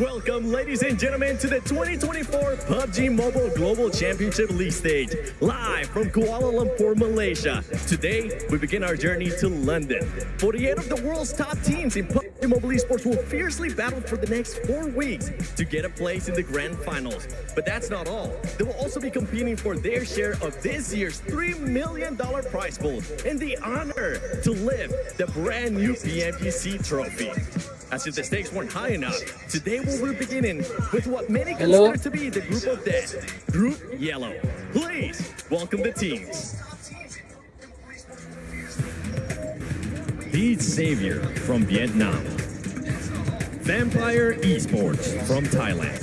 Welcome, ladies and gentlemen, to the 2024 PUBG Mobile Global Championship League stage, live from Kuala Lumpur, Malaysia. Today, we begin our journey to London. 48 of the world's top teams in PUBG Mobile Esports will fiercely battle for the next 4 weeks to get a place in the grand finals. But that's not all. They will also be competing for their share of this year's $3 million prize pool and the honor to lift the brand new PMGC trophy. As if the stakes weren't high enough, today we'll be beginning with what many consider to be the group of death, Group Yellow. Please welcome the teams. Beat Savior from Vietnam. Vampire Esports from Thailand.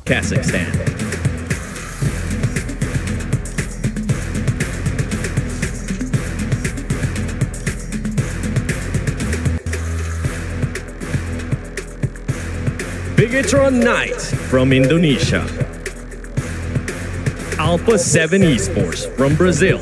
Kazakhstan. Bigatron Knight from Indonesia. Alpha 7 Esports from Brazil.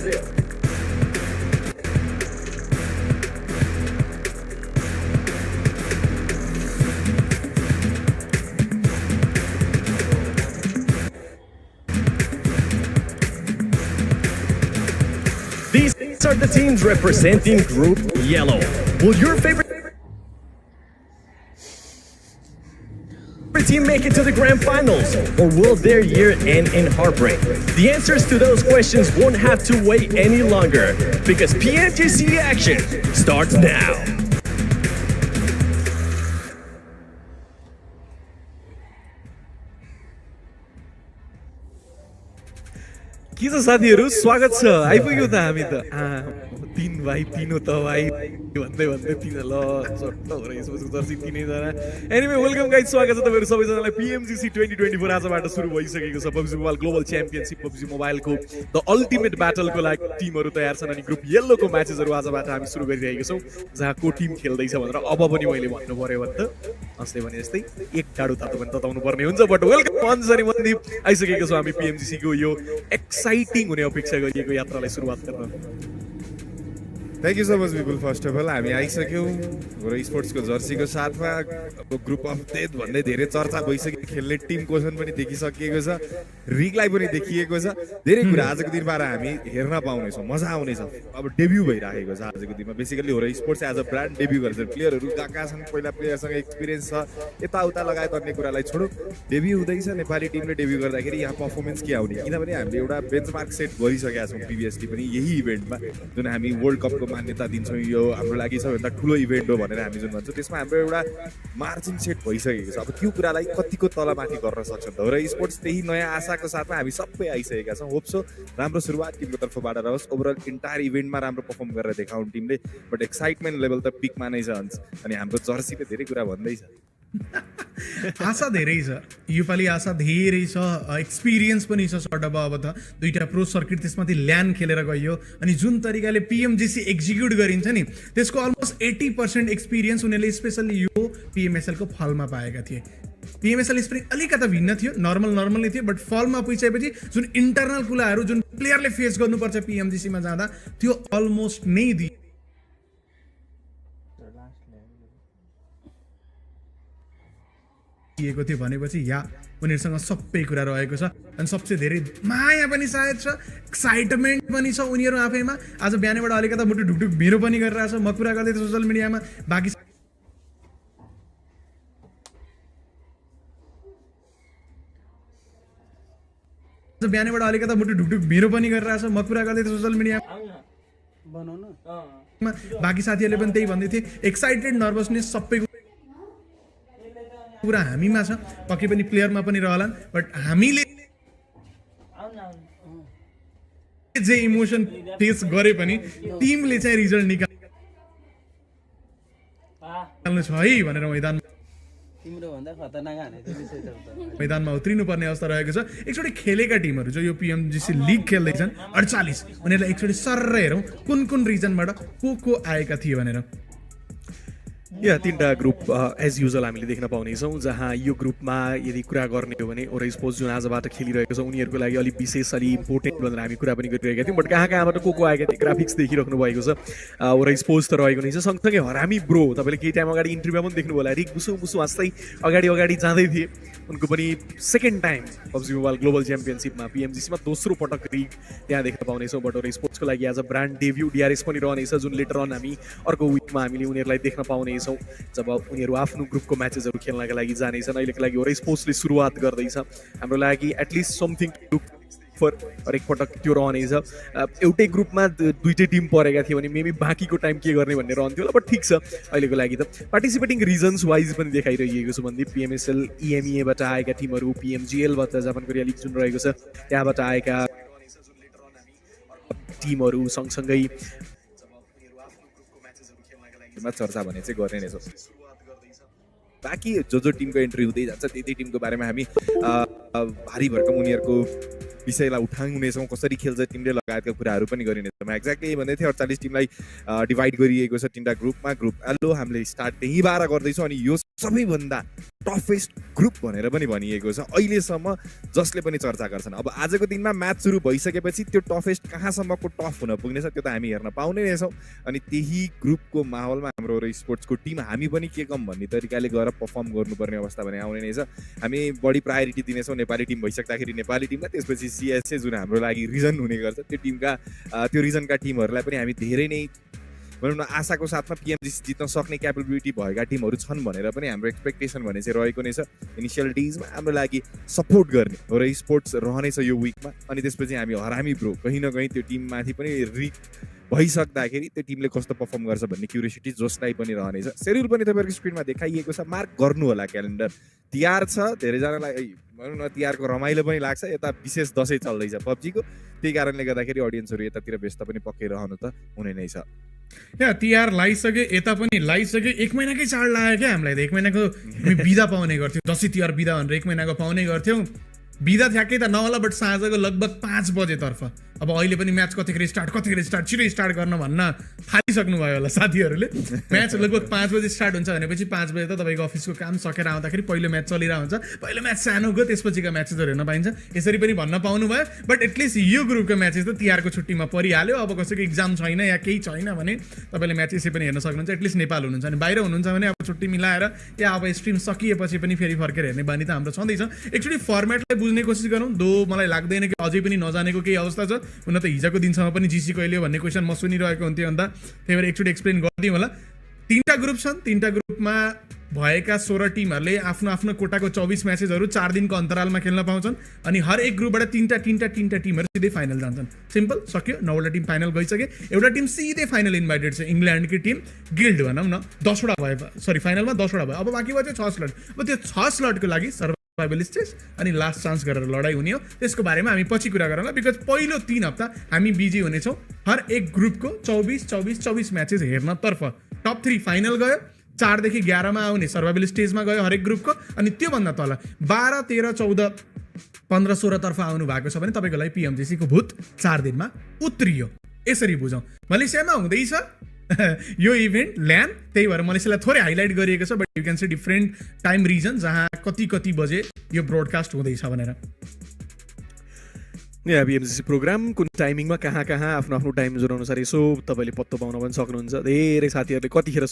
These are the teams representing Group Yellow. Will your favorite team make it to the grand finals, or will their year end in heartbreak? The answers to those questions won't have to wait any longer, because PMGC action starts now. के छ साथीहरु स्वागत छ आइपुग्यो त हामी त तीन भाइ तीनो त भाइ भन्दै भन्दै तीन ल चट्ट भएर यसपछि जर्सी तीनै जना एनीवे वेलकम गाइस स्वागत छ तपाईहरु सबैजनालाई PMGC 2024 आजबाट सुरु भइसकेको छ PUBG mobile global championship PUBG मोबाइलको द अल्टिमेट ब्याटलको लागि टिमहरु तयार छन् अनि ग्रुप येल्लोको म्याचेसहरु आजबाट हामी सुरु गरिरहेका छौं जहाँ को टिम खेल्दै छ भनेर अब पनि मैले भन्नु पर्यो भने त अस्ले भने जस्तै एक डाडु तातो पनि तताउनु पर्ने हुन्छ बट वेलकम अन्जनी मन्दिप आइसकेको छ हामी PMGC को यो एक्साइटिङ हुने अपेक्षा गरिएको यात्रालाई सुरुवात गर्न thank you so much people. First of all हामी आइसक्यौँ र स्पोर्ट्सको जर्सीको साथमा। अब ग्रुप अफ डेथ भन्दै धेरै चर्चा भइसक्यो, खेल्ने टिम क्वेसन पनि देखिसकिएको छ, रिगलाई पनि देखिएको छ, धेरै कुरा आजको दिनबाट हामी हेर्न पाउनेछौँ, मजा आउनेछ। अब डेब्यू भइराखेको छ आजको दिनमा। बेसिकली हो र sports as a brand debut गर्छ। प्लेयरहरू कहाँ छन्, पहिला प्लेयरसँग एक्सपिरियन्स छ, यताउता लगायत अन्य कुरालाई छोडौँ, डेब्यू हुँदैछ। नेपाली टिमले डेब्यू गर्दाखेरि यहाँ पर्फर्मेन्स के आउने, किनभने हामीले एउटा बेन्चमार्क सेट गरिसकेका छौँ प्रिभियसली पनि यही इभेन्टमा, जुन हामी वर्ल्ड कपको मान्यता दिन्छौँ। यो हाम्रो लागि सबैभन्दा ठुलो इभेन्ट हो भनेर हामी जुन भन्छौँ, त्यसमा हाम्रो एउटा मार्जिन सेट भइसकेको छ। अब त्यो कुरालाई कतिको तलमाथि गर्न सक्छ त र स्पोर्ट्स त्यही नयाँ आशाको साथमा हामी सबै आइसकेका छौँ। होप सो राम्रो सुरुवात टिमको तर्फबाट रहोस्, ओभरअल इन्टायर इभेन्टमा राम्रो पर्फर्म गरेर देखाउँ टिमले। बट एक्साइटमेन्ट लेभल त पिकमा नै छ अनि हाम्रो जर्सीले धेरै कुरा भन्दैछ। आशा धेरै छ योपालि, आशा धेरै छ, एक्सपिरियन्स पनि छ सर्ट अब त दुईटा प्रो सर्किट त्यसमाथि ल्यान खेलेर गयो अनि जुन तरिकाले पिएमजिसी एक्जिक्युट गरिन्छ नि त्यसको अलमोस्ट 80% एक्सपिरियन्स उनीहरूले स्पेसल्ली यो पिएमएसएलको फलमा पाएका थिए। पिएमएसएल स्प्रिङ अलिकता भिन्न थियो, नर्मल नै थियो, बट फलमा पुगिसकेपछि जुन इन्टरनल कुराहरू जुन प्लेयरले फेस गर्नुपर्छ पिएमजिसीमा जाँदा त्यो अलमोस्ट नै दिएको थियो भनेपछि या उनीहरूसँग सबै कुरा रहेको छ अनि सबसे धेरै माया पनि सायद छ, एक्साइटमेन्ट पनि छ उनीहरू आफैमा। आज बिहानैबाट अलिकता मुटु ढुकढुक मेरो पनि गरिरहेको छ, म कुरा गर्दै थिएँ सोसियल मिडियामा, बाँकी बिहानैबाट अलिकता मुटु ढुकढुक मेरो पनि गरिरहेको छ, म कुरा गर्दै थिएँ सोसियल मिडियामा, बाँकी साथीहरूले पनि त्यही भन्दै थिए। एक्साइटेड, नर्भसनेस सबै कुरा हामीमा छ, पक्कै पनि प्लेयरमा पनि रहलान्, बट हामीले जे इमोसन फेस गरे पनि टिमले चाहिँ रिजल्ट निकाल्नु छ है भनेर मैदानमा उत्रिनु पर्ने अवस्था रहेको छ। एकचोटि खेलेका टिमहरू जो यो पिएमजिसी लिग खेल्दैछन् 48 उनीहरूलाई एकचोटि सर्र हेरौँ कुन कुन रिजनबाट को आएका थिए भनेर। या तीनटा ग्रुप एज युजल हामीले देख्न पाउनेछौँ, जहाँ यो ग्रुपमा यदि कुरा गर्ने हो भने ओरा स्पोर्ट्स जुन आजबाट खेलिरहेको छ उनीहरूको लागि अलिक विशेष अलि इम्पोर्टेन्ट भनेर हामी कुरा पनि गरिरहेका थियौँ। बट कहाँबाट को आएका थिए ग्राफिक्स देखिराख्नु भएको छ, ओरा स्पोर्ट्स त रहेको नै छ। सँगसँगै हरामी ब्रो तपाईँले केही टाइम अगाडि इन्टरभ्यूमा पनि देख्नुभयो होला, रिक बुसु हाँस्दै अगाडि जाँदै थिए। उनको पनि second time PUBG mobile global च्याम्पियनसिपमा पिएमजिसीमा दोस्रो पटक रिग त्यहाँ देख्न पाउनेछौँ। बट ओरा स्पोर्ट्सको लागि as a brand debut DRS पनि रहनेछ, जुन लेटर अन हामी अर्को विकमा हामीले उनीहरूलाई देख्न पाउनेछौँ जब उनीहरू आफ्नो ग्रुपको म्याचेसहरू खेल्नका लागि जानेछन्। अहिलेको लागि ओरा स्पोर्ट्सले सुरुवात गर्दैछ, हाम्रो लागि at least something to look for एकपटक त्यो रहनेछ। एउटै ग्रुपमा दुईटै टिम परेका थियो भने मेबी बाँकीको टाइम के गर्ने भन्ने रहन्थ्यो होला, बट ठिक छ अहिलेको लागि त। पार्टिसिपेटिङ रिजन्स वाइज पनि देखाइरहेको छु भन्दै पिएमएसएल इएमईबाट आएका टिमहरू, पिएमजिएलबाट जापान कोरिया लिग जुन रहेको छ त्यहाँबाट आएका टिमहरू, सँगसँगै चर्चा भने चाहिँ गर्ने नै छ। बाँकी जो टिमको एन्ट्री हुँदै जान्छ त्यति टिमको बारेमा हामी भारी भरकम उनीहरूको विषयलाई उठाउनेछौँ, कसरी खेल्छ टिमले लगायतका कुराहरू पनि गरिनेछौँ। एक्ज्याक्टली यही भन्दै थिएँ, 48 टिमलाई डिभाइड गरिएको छ तीनटा ग्रुपमा। ग्रुप एल्लो हामीले स्टार्ट त्यहीँबाट गर्दैछौँ अनि यो सबैभन्दा टफेस्ट ग्रुप भनेर पनि भनिएको छ अहिलेसम्म जसले पनि चर्चा गर्छन्। अब आजको दिनमा म्याच सुरु भइसकेपछि त्यो टफेस्ट कहाँसम्मको टफ हुन पुग्नेछ त्यो त हामी हेर्न पाउने नै छौँ। अनि त्यही ग्रुपको माहौलमा हाम्रो स्पोर्ट्सको टिम हामी पनि के कम भन्ने तरिकाले गएर पर्फर्म गर्नुपर्ने अवस्था भने आउने नै छ। हामी बढी प्रायोरिटी दिनेछौँ नेपाली टिम भइसक्दाखेरि नेपाली टिमलाई, त्यसपछि सिएसए जुन हाम्रो लागि रिजन हुने गर्छ त्यो रिजनका टिमहरूलाई पनि हामी धेरै नै भनौँ न आशाको साथमा पिएमजिसी जित्न सक्ने क्यापेबिलिटी भएका टिमहरू छन् भनेर पनि हाम्रो एक्सपेक्टेसन भने चाहिँ रहेको नै छ। इनिसियल डेजमा हाम्रो लागि सपोर्ट गर्ने हो र स्पोर्ट्स रहनेछ यो विकमा। अनि त्यसपछि हामी हरामी ब्रो कहीँ न कहीँ त्यो टिममाथि पनि रिक भइसक्दाखेरि त्यो टिमले कस्तो पर्फर्म गर्छ भन्ने क्युरियोसिटी जसलाई पनि रहनेछ। सेड्युल पनि तपाईँहरूको स्क्रिनमा देखाइएको छ, मार्क गर्नु होला क्यालेन्डर। तिहार छ, धेरैजनालाई भनौँ न तिहारको रमाइलो पनि लाग्छ, यता विशेष दसैँ चल्दैछ पब्जीको, त्यही कारणले गर्दाखेरि अडियन्सहरू यतातिर व्यस्त पनि पक्कै रहनु त हुने नै छ। या तिहार लागिसक्यो, यता पनि लागिसक्यो, 1 महिनाकै चाड लाग्यो क्या हामीलाई त। 1 महिनाको हामी बिदा पाउने गर्थ्यौँ, दसैँ तिहार बिदा भनेर 1 महिनाको पाउने गर्थ्यौँ। बिदा ठ्याक्कै त नहोला बट साँझको लगभग 5 बजेतर्फ अब अहिले पनि म्याच कतिखेर स्टार्ट छिटो स्टार्ट गर्न भन्न थालिसक्नु भयो होला साथीहरूले म्याच लगभग 5 बजे स्टार्ट हुन्छ भनेपछि 5 बजे त तपाईँको अफिसको काम सकेर आउँदाखेरि पहिलो म्याच चलिरहेको हुन्छ पहिलो म्याच सानोको त्यसपछिका म्याचेसहरू हेर्न पाइन्छ यसरी पनि भन्न पाउनु भयो बट एटलिस्ट यो ग्रुपको म्याचेस त तिहारको छुट्टीमा परिहाल्यो अब कसैको इक्जाम छैन या केही छैन भने तपाईँले म्याच यसै पनि हेर्न सक्नुहुन्छ एटलिस्ट नेपाल हुनुहुन्छ अनि बाहिर हुनुहुन्छ भने अब छुट्टी मिलाएर या अब स्ट्रिम सकिएपछि पनि फेरि फर्केर हेर्ने बानी त हाम्रो छँदैछ एक्चुअली फर्मेटलाई बुझ्ने कोसिस गरौँ दो मलाई लाग्दैन कि अझै पनि नजानेको केही अवस्था छ हुन त हिजोको दिनसम्म पनि जिसी कहिले हो भन्ने क्वेसन म सुनिरहेको हुन्थ्यो अन्त त्यही भएर एकचोटि एक्सप्लेन गरिदिउँ होला 3टा ग्रुप छन् 3टा ग्रुपमा भएका 16 टिमहरूले आफ्नो आफ्नो कोटाको 24 म्याचेसहरू 4 दिनको अन्तरालमा खेल्न पाउँछन् अनि हर एक ग्रुपबाट 3टा टिमहरू सिधै फाइनल जान्छन् सिम्पल सक्यो 9वटा टिम फाइनल गइसके एउटा टिम सिधै फाइनल इन्भाइटेड छ इङ्ल्यान्डकी टिम गिल्ड भनौँ न 10वटा भयो सरी फाइनलमा 10वटा भयो अब बाँकी भयो 6 स्लट अब त्यो 6 स्लटको लागि सर्भाइभल स्टेज अनि लास्ट चान्स गरेर लडाइँ हुने हो त्यसको बारेमा हामी पछि कुरा गरौँला बिकज पहिलो 3 हप्ता हामी बिजी हुनेछौँ हर एक ग्रुपको 24 म्याचेस हेर्नतर्फ टप 3 फाइनल गयो 4 देखि 11 मा आउने सर्भाइभल स्टेजमा गयो हरेक ग्रुपको अनि त्योभन्दा तल 12, 13, 14, 15, 16 तर्फ आउनु भएको छ भने तपाईँको लागि पिएमजिसी को भूत 4 दिनमा उत्रियो यसरी बुझौँ मलेसियामा हुँदैछ यो इभेन्ट ल्यान त्यही भएर मलेसियालाई थोरै हाइलाइट गरिएको छ but you can see different time region जहाँ कति बजे यो ब्रोडकास्ट हुँदैछ भनेर यहाँ पिएमजिसी प्रोग्राम कुन टाइमिङमा कहाँ आफ्नो आफ्नो टाइम जोन अनुसार यसो तपाईँले पत्तो पाउन पनि सक्नुहुन्छ धेरै साथीहरूले कतिखेर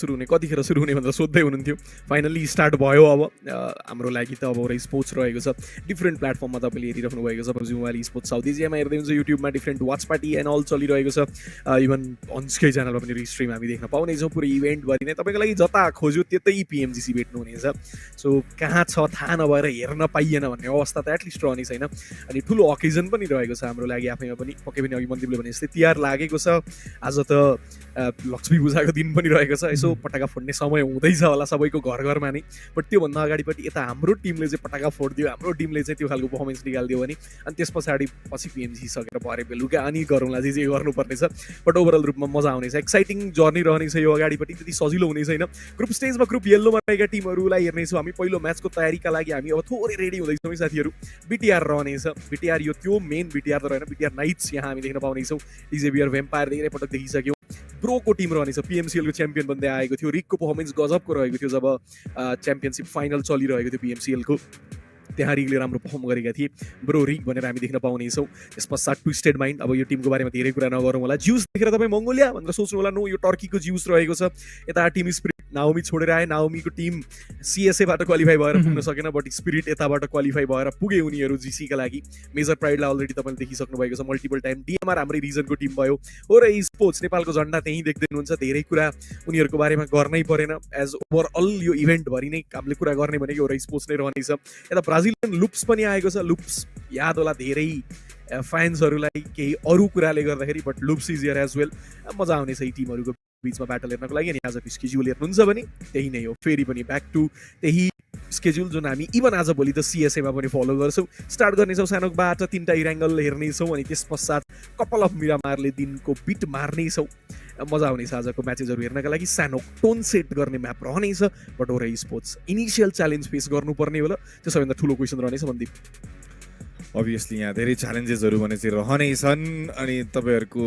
सुरु हुने भनेर सोध्दै हुनुहुन्थ्यो फाइनल्ली स्टार्ट भयो अब हाम्रो लागि त अब स्पोर्ट्स रहेको छ डिफ्रेन्ट प्लेटफर्ममा तपाईँले हेरिराख्नु भएको छ पब्जी मोबाइल स्पोर्ट्स साउथ एसियामा हेर्दै हुन्छ युट्युबमा different watch party and all चलिरहेको छ इभन अन्सकै च्यानलमा पनि रिस्ट्रिम हामी देख्न पाउनेछौँ पुरै इभेन्टभरि नै तपाईँको लागि जता खोज्यो त्यतै पिएमजिसी भेट्नुहुनेछ सो कहाँ छ थाहा नभएर हेर्न पाइएन भन्ने अवस्था त एटलिस्ट रहने छैन अनि ठुलो अकेजन पनि रहेको छ हाम्रो लागि आफैमा पनि पक्कै पनि अघि मन्दिरले भने जस्तै तिहार लागेको छ आज त लक्ष्मी पूजाको दिन पनि रहेको छ यसो पटाका फोड्ने समय हुँदैछ होला सबैको घरमा नै बट त्योभन्दा अगाडिपट्टि यता हाम्रो टिमले चाहिँ पटाका फोडिदियो हाम्रो टिमले चाहिँ त्यो खालको पर्फर्मेन्स निकालिदियो भने अनि त्यस पछाडि पछि पिएमजी सकेर भरे बेलुका अनि गरौँला जे गर्नुपर्ने छ बट ओभरअल रूपमा मजा आउनेछ एक्साइटिङ जर्नी रहनेछ यो अगाडिपट्टि त्यति सजिलो हुने छैन ग्रुप स्टेजमा ग्रुप येल्लोमा रहेका टिमहरूलाई हेर्नेछौँ हामी पहिलो म्याचको तयारीका लागि हामी अब थोरै रेडी हुँदैछौँ साथीहरू बिटिआर रहनेछ बिटिआर यो त्यो मेन बिटिआर त रहेन बिटिआर नाइट्स यहाँ हामी देख्न पाउनेछौँ डिजेबियर भेम्पायर धेरै पटक देखिसक्यौँ ब्रोको टिम रहनेछ पिएमसिएलको च्याम्पियन बन्दै आएको थियो रिकको पर्फर्मेन्स गजबको रहेको थियो जब च्याम्पियनसिप फाइनल चलिरहेको थियो पिएमसिएलको त्यहाँ रिगले राम्रो पर्फर्म गरेका थिए ब्रो रिग भनेर हामी देख्न पाउनेछौँ त्यस पश्चात ट्विस्टेड माइन्ड अब यो टिमको बारेमा धेरै कुरा नगरौँ होला ज्युस देखेर तपाईँ मङ्गोलिया भनेर सोच्नु होला नो यो टर्कीको ज्युस रहेको छ यता टिम स्पिरिट नाओमी छोडेर आए नाओमीको टिम सिएसएबाट क्वालिफाई भएर पुग्न सकेन बट स्पिरिट यताबाट क्वालिफाई भएर पुगे उनीहरू जिसीका लागि मेजर प्राइडलाई अलरेडी तपाईँले देखिसक्नु भएको छ मल्टिपल टाइम डिएमआर हाम्रै रिजनको टिम भयो हो र स्पोर्ट्स नेपालको झन्डा त्यहीँ देख्दै हुनुहुन्छ धेरै कुरा उनीहरूको बारेमा गर्नै परेन एज ओभरअल यो इभेन्टभरि नै हामीले कुरा गर्ने भनेको एउटा स्पोर्ट्स नै रहनेछ यता ब्राजिलियन लुप्स पनि आएको छ लुप्स याद होला धेरै फ्यान्सहरूलाई केही अरू कुराले गर्दाखेरि but loops is here as well मजा आउनेछ यी टिमहरूको बिचमा ब्याटल हेर्नको लागि अनि आजको स्केड्युल हेर्नुहुन्छ भने त्यही नै हो फेरि पनि ब्याक टु त्यही स्केड्युल जुन हामी इभन आज भोलि त सिएसएमा पनि फलो गर्छौँ स्टार्ट गर्नेछौँ सानोकबाट 3टा इराङ्गल हेर्नेछौँ अनि त्यस पश्चात कपाल अफ मिरामारले दिनको बिट मार्नेछौँ मजा आउनेछ आजको म्याचेसहरू हेर्नका लागि सानो टोन सेट गर्ने म्याप रहनेछ बट ओरै स्पोर्ट्स इनिसियल च्यालेन्ज फेस गर्नुपर्ने होला त्यो सबैभन्दा ठुलो क्वेसन रहनेछ मन्दिप अभियसली यहाँ धेरै च्यालेन्जेसहरू भने चाहिँ रहनै छन् अनि तपाईँहरूको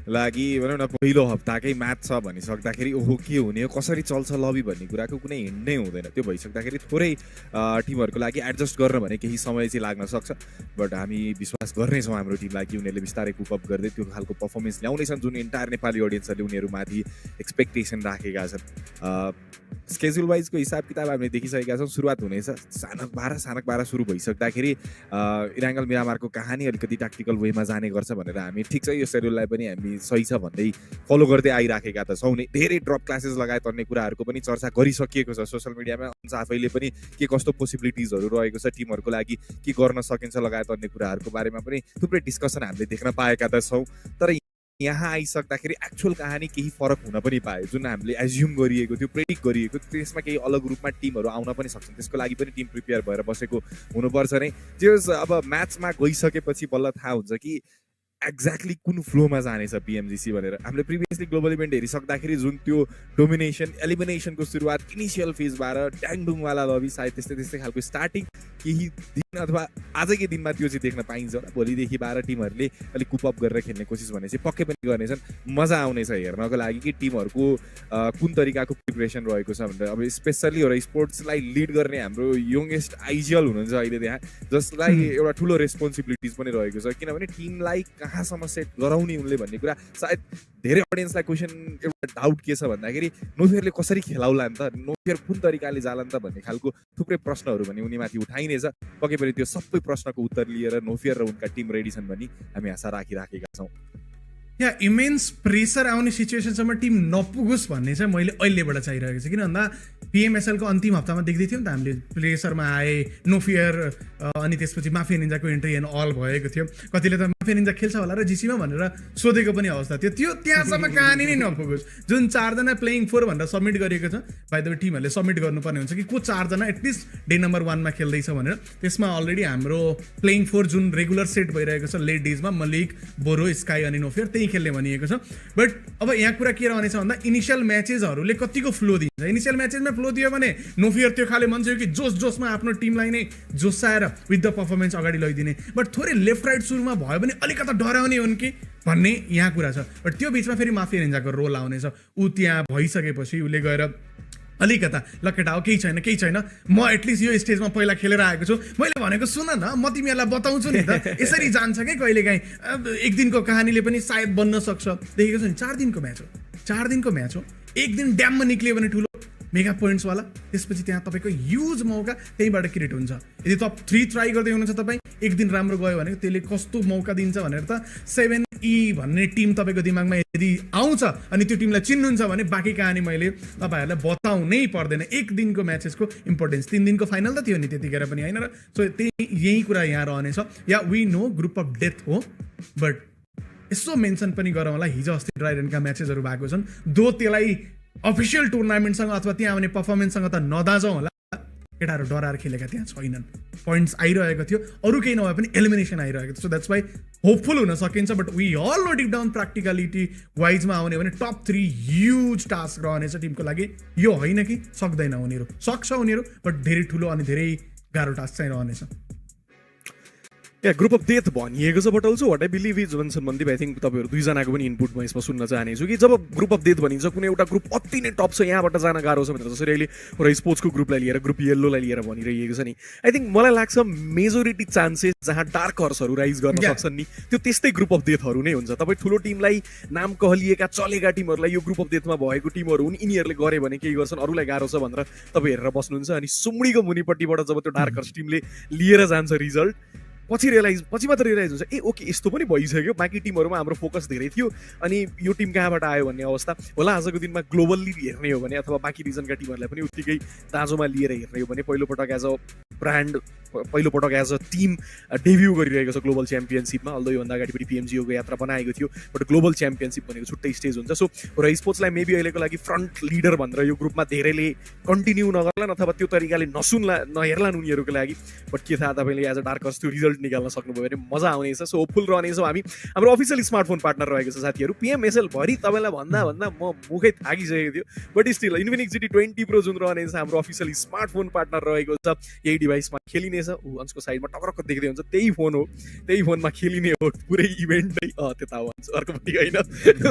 लागि भनौँ न पहिलो हप्ताकै म्याच छ भनिसक्दाखेरि ओहो के हुने हो कसरी चल्छ लबी भन्ने कुराको कुनै हिँड नै हुँदैन त्यो भइसक्दाखेरि थोरै टिमहरूको लागि एडजस्ट गर्न भने केही समय चाहिँ लाग्न सक्छ बट हामी विश्वास गर्नेछौँ हाम्रो टिमलाई कि उनीहरूले बिस्तारै कुपअप गर्दै त्यो खालको पर्फर्मेन्स ल्याउनेछन् जुन इन्टायर नेपाली अडियन्सहरूले उनीहरूमाथि एक्सपेक्टेसन राखेका छन् स्केड्युल वाइजको हिसाब किताब हामीले देखिसकेका छौँ सुरुवात हुनेछ सानक बाह्र सुरु भइसक्दाखेरि इराङ्गल मिरामारको कहानी अलिकति ट्याक्टिकल वेमा जाने गर्छ भनेर हामी ठिक छ यो सेड्युललाई पनि हामी सही छ भन्दै फलो गर्दै आइराखेका त छौँ नै धेरै ड्रप क्लासेस लगायत अन्य कुराहरूको पनि चर्चा गरिसकिएको छ सोसियल मिडियामा आफैले पनि के कस्तो पोसिबिलिटिजहरू रहेको छ टिमहरूको लागि के गर्न सकिन्छ लगायत अन्य कुराहरूको बारेमा पनि थुप्रै डिस्कसन हामीले देख्न पाएका त छौँ तर यहाँ आइसक्दाखेरि एक्चुअल कहानी केही फरक हुन पनि पायो जुन हामीले एज्युम गरिएको थियो प्रेडिक्ट गरिएको त्यसमा केही अलग रूपमा टिमहरू आउन पनि सक्छन् त्यसको लागि पनि टिम प्रिपेयर भएर बसेको हुनुपर्छ नै जे अब म्याचमा गइसकेपछि बल्ल थाहा हुन्छ कि एक्ज्याक्टली कुन फ्लोमा जानेछ पिएमजिसी भनेर हामीले प्रिभियसली ग्लोबल इभेन्ट हेरिसक्दाखेरि जुन त्यो डोमिनेसन एलिमिनेसनको सुरुवात इनिसियल फेजबाट ड्याङडुङवाला लबी सायद त्यस्तै त्यस्तै खालको स्टार्टिङ केही दिन अथवा आजकै दिनमा त्यो चाहिँ देख्न पाइन्छ होला। भोलिदेखि 12 टिमहरूले अलिक कुपअप गरेर खेल्ने कोसिस भने चाहिँ पक्कै पनि गर्नेछन्। मजा आउनेछ हेर्नको लागि कि टिमहरूको कुन तरिकाको प्रिपरेसन रहेको छ भनेर। अब स्पेसल्ली एउटा स्पोर्ट्सलाई लिड गर्ने हाम्रो यङ्गेस्ट आइजिएल हुनुहुन्छ अहिले त्यहाँ, जसलाई एउटा ठुलो रेस्पोन्सिबिलिटिज पनि रहेको छ, किनभने टिमलाई कहाँसम्म सेट गराउने उनले भन्ने कुरा सायद धेरै अडियन्सलाई क्वेसन एउटा डाउट के छ भन्दाखेरि नोफियरले कसरी खेलाउला नि त, नोफियर कुन तरिकाले जाला नि त भन्ने खालको थुप्रै प्रश्नहरू भने उनीमाथि उठाइनेछ। पक्कै पनि त्यो सबै प्रश्नको उत्तर लिएर नोफियर र उनका टिम रेडी छन् भनी हामी आशा राखिराखेका छौँ। या इमेन्स प्रेसर आउने सिचुएसनसम्म टिम नपुगोस् भन्ने चाहिँ मैले अहिलेबाट चाहिरहेको छ। किन भन्दा पिएमएसएलको अन्तिम हप्तामा देख्दै थियौँ नि त हामीले, प्रेसरमा आए नोफियर अनि त्यसपछि माफिया निन्जाको एन्ट्री एन्ड अल भएको थियो। कतिले त माफिया निन्जा खेल्छ होला र जिसीमा भनेर सोधेको पनि अवस्था थियो। त्यो त्यहाँसम्म कहानी नै नपुगोस्। जुन 4 जना प्लेइङ 4 भनेर सबमिट गरिएको छ, बाइ द वे टिमहरूले सबमिट गर्नुपर्ने हुन्छ कि को 4 जना एटलिस्ट डे नम्बर 1 मा खेल्दैछ भनेर। त्यसमा अलरेडी हाम्रो प्लेइङ 4 जुन रेगुलर सेट भइरहेको छ लेट डेजमा मलिक, बोरो, स्काई अनि नोफियर त्यही खेल्ने भनिएको छ। बट अब यहाँ कुरा के रहनेछ भन्दा इनिसियल म्याचेसहरूले कतिको फ्लो दिन्छ। इनिसियल म्याचेसमा फ्लो दियो भने नोफियर त्यो खाले मान्छे हो कि जोसमा आफ्नो टिमलाई नै जोसाएर विथ द पर्फर्मेन्स अगाडि लैदिने। बट थोरै लेफ्ट राइट सुरुमा भयो भने अलिकता डराउने हुन् कि भन्ने यहाँ कुरा छ। बट त्यो बिचमा फेरि माफिया निन्जाको रोल आउनेछ। ऊ त्यहाँ भइसकेपछि उसले गएर अलिकता ल केटा हो, केही छैन, म एटलिस्ट यो स्टेजमा पहिला खेलेर आएको छु, मैले भनेको सुन न, म तिमीहरूलाई बताउँछु नि त। यसरी जान्छ क्या कहिलेकाहीँ। एक दिनको कहानीले पनि सायद बन्न सक्छ। देखेको छ नि 4 दिनको म्याच हो। एक दिन ड्याममा निक्लियो भने ठुलो मेगा पोइन्ट्सवाला, त्यसपछि त्यहाँ तपाईँको ह्युज मौका त्यहीँबाट क्रिएट हुन्छ। यदि टप 3 ट्राई गर्दै हुनुहुन्छ तपाईँ, एक दिन राम्रो गयो भने त्यसले कस्तो मौका दिन्छ भनेर त 7E भन्ने टिम तपाईँको दिमागमा यदि आउँछ अनि त्यो टिमलाई चिन्नुहुन्छ भने बाँकी कहानी मैले तपाईँहरूलाई बताउनै पर्दैन। एक दिनको म्याचेसको इम्पोर्टेन्स, 3 दिनको फाइनल त थियो नि त्यतिखेर पनि होइन र। सो यही कुरा यहाँ रहनेछ। या we know group of death हो, बट यसो मेन्सन पनि गरौँ होला, हिजो अस्ति ड्राइडेनका म्याचेसहरू भएको छन्। त्यसलाई अफिसियल टुर्नामेन्टसँग अथवा त्यहाँ आउने पर्फर्मेन्ससँग त नदाजौँ होला। केटाहरू डराएर खेलेका त्यहाँ छैनन्, पोइन्ट्स आइरहेको थियो, अरू केही नभए पनि एलिमिनेसन आइरहेको थियो। सो द्याट्स वाइ होपफुल हुन सकिन्छ। But we all know deep down practicality वाइजमा आउने भने टप 3 ह्युज टास्क रहनेछ टिमको लागि। यो होइन कि सक्दैन उनीहरू, सक्छ उनीहरू, बट धेरै ठुलो अनि धेरै गाह्रो टास्क चाहिँ रहनेछ। या ग्रुप अफ डेथ भनिएको छ। But also what I believe is भन्छ मन्दीप, आई थिङ्क तपाईँहरू दुईजनाको पनि इनपुट म यसमा सुन्न चाहनेछु कि जब ग्रुप अफ डेथ भनिन्छ कुनै एउटा ग्रुप अति नै टप छ, यहाँबाट जान गाह्रो छ भनेर, जसरी अहिले एउटा स्पोर्ट्सको ग्रुपलाई लिएर ग्रुप येल्लोलाई लिएर भनिरहेको छ नि, आई थिङ्क मलाई लाग्छ मेजोरिटी चान्सेस जहाँ डार्क हर्सहरू राइज गर्न सक्छन् नि, त्यो त्यस्तै ग्रुप अफ डेथहरू नै हुन्छ। तपाईँ ठुलो टिमलाई, नाम कहलिएका चलेका टिमहरूलाई यो ग्रुप अफ डेथमा भएको टिमहरू हुन्, यिनीहरूले गरे भने केही गर्छन्, अरूलाई गाह्रो छ भनेर तपाईँ हेरेर बस्नुहुन्छ। अनि सुम्डीको मुनिपट्टिबाट जब त्यो डार्क हर्स टिमले लिएर जान्छ रिजल्ट, पछि मात्र रियलाइज हुन्छ ए ओके यस्तो पनि भइसक्यो, बाँकी टिमहरूमा हाम्रो फोकस धेरै थियो अनि यो टिम कहाँबाट आयो भन्ने अवस्था होला। आजको दिनमा ग्लोबल्ली हेर्ने हो भने अथवा बाँकी रिजनका टिमहरूलाई पनि उत्तिकै दाँजोमा लिएर हेर्ने हो भने पहिलोपटक एज अ ब्रान्ड, पहिलोपटक एज अ टिम डेब्यू गरिरहेको छ ग्लोबल च्याम्पियनसिपमा। अल्दो योभन्दा अगाडि पनि पिएमजिओको यात्रा बनाएको थियो, बट ग्लोबल च्याम्पियनसिप भनेको छुट्टै स्टेज हुन्छ। सो र स्पोर्ट्सलाई मेबी अहिलेको लागि फ्रन्ट लिडर भनेर यो ग्रुपमा धेरैले कन्टिन्यू नगर्लान् अथवा त्यो तरिकाले नहेर्लान् उनीहरूको लागि। बट के थाहा, तपाईँले एज अ डार्क हर्स त्यो रिजल्ट निकाल्न सक्नुभयो भने मजा आउनेछ। सो होपफुल रहनेछौँ हामी। हाम्रो अफिसियल स्मार्टफोन पार्टनर रहेको छ साथीहरू पिएमएसएल भरि। तपाईँलाई भन्दा म मुखै थाकिसकेको थियो, but still Infinix GT 20 Pro जुन रहनेछ हाम्रो अफिसियल स्मार्टफोन पार्टनर रहेको छ। यही डिभाइसमा खेलिनेछ, अंशको साइडमा टक्रक्क देख्दै हुन्छ त्यही फोन हो, त्यही फोनमा खेलिने हो पुरै इभेन्ट नै। त्यता हो भन्छ अर्कोपट्टि होइन,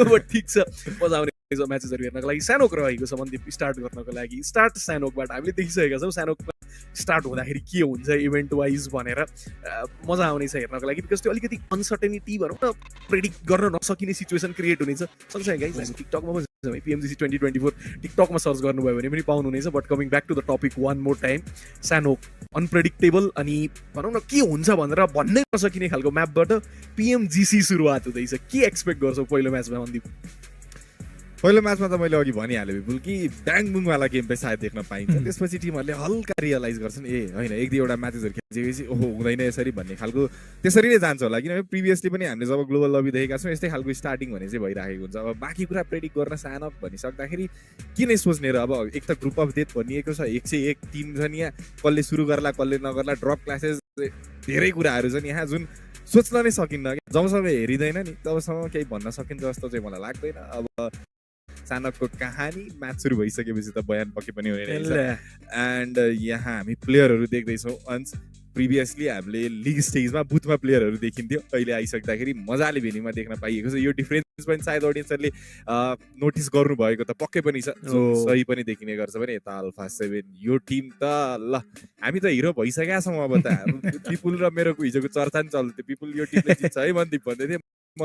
बट ठिक छ, मजा आउने म्याचेसहरू हेर्नको लागि। सानोक रहेको छ मन्दिर स्टार्ट गर्नको लागि। स्टार्ट सानोकबाट हामीले देखिसकेका छौँ सानोकमा स्टार्ट हुँदाखेरि के हुन्छ इभेन्ट वाइज भनेर मजा आउनेछ हेर्नको लागि। बिकज त्यो अलिकति अनसर्टेनिटी भनौँ न, प्रेडिक्ट गर्न नसकिने सिचुएसन क्रिएट हुनेछ। सक्छ गाइज, हामी टिकटकमा पनि PMGC 2024 टिकटकमा सर्च गर्नुभयो भने पनि पाउनुहुनेछ। But coming back to the topic one more time, सानोक अनप्रेडिक्टेबल अनि भनौँ न के हुन्छ भनेर भन्नै नसकिने खालको म्यापबाट PMGC सुरुवात हुँदैछ। के एक्सपेक्ट गर्छौ पहिलो म्याचमा मन्दिप? पहिलो म्याचमा त मैले अघि भनिहालेँ बिल्कुल कि ड्याङबुङवाला गेम प्ले सायद देख्न पाइन्छ। त्यसपछि टिमहरूले हल्का रियलाइज गर्छन् ए होइन एक दुईवटा म्याचेसहरू खेलिसकेपछि ओहो हुँदैन यसरी भन्ने खालको त्यसरी नै जान्छ होला। किनभने प्रिभियसली पनि हामीले जब ग्लोबल लबी देखेका छौँ यस्तै खालको स्टार्टिङ भने चाहिँ भइरहेको हुन्छ। अब बाँकी कुरा प्रेडिक्ट गर्न सानक भनिसक्दाखेरि किन सोच्ने र? अब एक त ग्रुप अफ डेथ भनिएको छ, 101 टिम छन् यहाँ, कसले सुरु गर्ला कसले नगर्ला, ड्रप क्लासेस, धेरै कुराहरू छन् यहाँ जुन सोच्न नै सकिन्न क्या जबसम्म हेरिँदैन नि तबसम्म केही भन्न सकिन्छ जस्तो चाहिँ मलाई लाग्दैन अब चाणकको कहानी म्याच सुरु भइसकेपछि त बयान पक्कै पनि हुने रहेछ एन्ड यहाँ हामी प्लेयरहरू देख्दैछौँ अन्स प्रिभियसली हामीले लिग स्टेजमा बुथमा प्लेयरहरू देखिन्थ्यो अहिले आइसक्दाखेरि मजाले भेन्यूमा देख्न पाइएको छ यो डिफ्रेन्स पनि सायद अडियन्सहरूले नोटिस गर्नुभएको त पक्कै पनि छ जो सही पनि देखिने गर्छ भने यता अल्फा 7 यो टिम त ल हामी त हिरो भइसकेका छौँ अब त पिपुल र मेरो हिजोको चर्चा नि चल्दै थियो पिपुल यो टिमले जित्छ है मनदीप भन्दै थियो म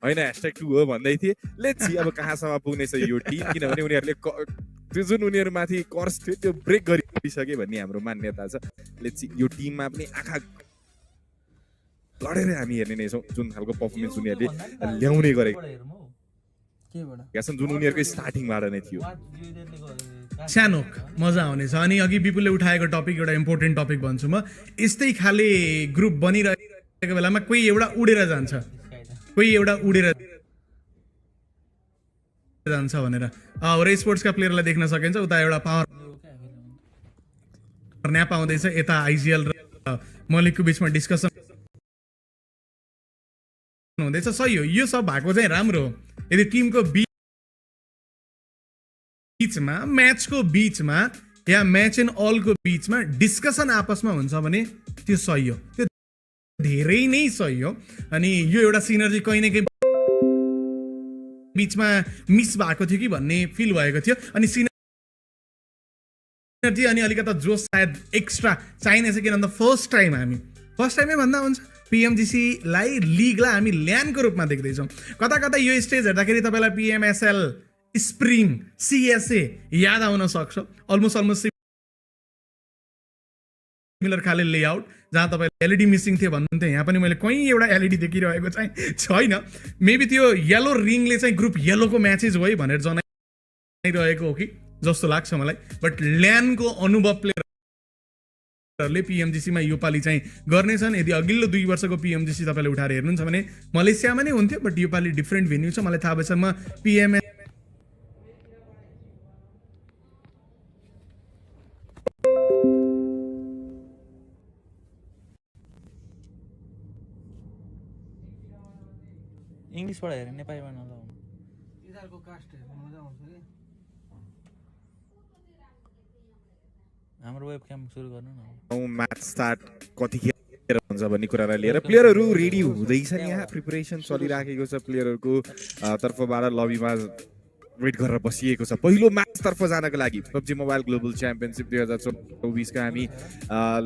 होइन #2 हो भन्दै थिएँ लेट्स सी अब कहाँसम्म पुग्नेछ यो टिम किनभने उनीहरूले त्यो जुन उनीहरूमाथि कर्स थियो त्यो ब्रेक गरिसके भन्ने हाम्रो मान्यता छ लेट्स सी यो टिममा पनि आँखा लडेर हामी हेर्ने नै छौँ जुन खालको पर्फर्मेन्स उनीहरूले ल्याउने गरेको जुन उनीहरूको स्टार्टिङबाट नै थियो सानो मजा आउनेछ अनि अघि विपुलले उठाएको टपिक एउटा इम्पोर्टेन्ट टपिक भन्छु म यस्तै खाले ग्रुप बनिरहेको बेलामा कोही एउटा उडेर जान्छ भनेर हरे स्पोर्ट्सका प्लेयरलाई देख्न सकिन्छ उता एउटा पावर न्याप आउँदैछ यता आइजिएल र मलिकको बिचमा डिस्कसन हुँदैछ सही हो यो सब भएको चाहिँ राम्रो हो यदि टिमको बीचमा म्याचको बीचमा या म्याच इन अलको बीचमा डिस्कसन आपसमा हुन्छ भने त्यो सही हो त्यो धेरै नै सही हो अनि यो एउटा सिनर्जी कहीँ न कहीँ बीचमा मिस भएको थियो कि भन्ने फिल भएको थियो अनि सिनर्जी अनि अलिकता जोस सायद एक्स्ट्रा चाहिनेछ किनभने फर्स्ट टाइमै भन्दा हुन्छ PMGC लाई लिगलाई हामी ल्यान्डको रूपमा देख्दैछौँ कता कता यो स्टेज हेर्दाखेरि तपाईँलाई PMSL स्प्रिङ CSA याद आउन सक्छ अलमोस्ट सिमिलर खाले लेआउट जहाँ तपाईँले LED मिसिङ थियो भन्नुहुन्थ्यो यहाँ पनि मैले कहीँ एउटा LED देखिरहेको चाहिँ छैन मेबी त्यो येलो रिङले चाहिँ ग्रुप येलोको म्याचेस हो है भनेर जनाइरहेको हो कि जस्तो लाग्छ मलाई बट ल्यान्डको अनुभव प्लेयरहरूले PMGC मा योपालि चाहिँ गर्नेछन् यदि अघिल्लो 2 वर्षको PMGC तपाईँले उठाएर हेर्नुहुन्छ भने मलेसियामा नै हुन्थ्यो बट योपालि डिफ्रेन्ट भेन्यू छ मलाई थाहा भएसम्म PMS इंग्लिशबाट हेरेर नेपालीमा नलाउनु यिनीहरूको कास्ट हेर्न मजा आउँछ कि हाम्रो वेबक्याम सुरु गर्नु न म्याच स्टार्ट कतिखेर हुन्छ भन्ने कुरालाई लिएर प्लेयरहरू रेडी हुँदैछन् यहाँ प्रिपरेसन चलिराखेको छ प्लेयरहरूको तर्फबाट लबीमा वेट गरेर बसिएको छ पहिलो म्याच तर्फ जानको लागि PUBG मोबाइल ग्लोबल च्याम्पियनसिप 2024 का हामी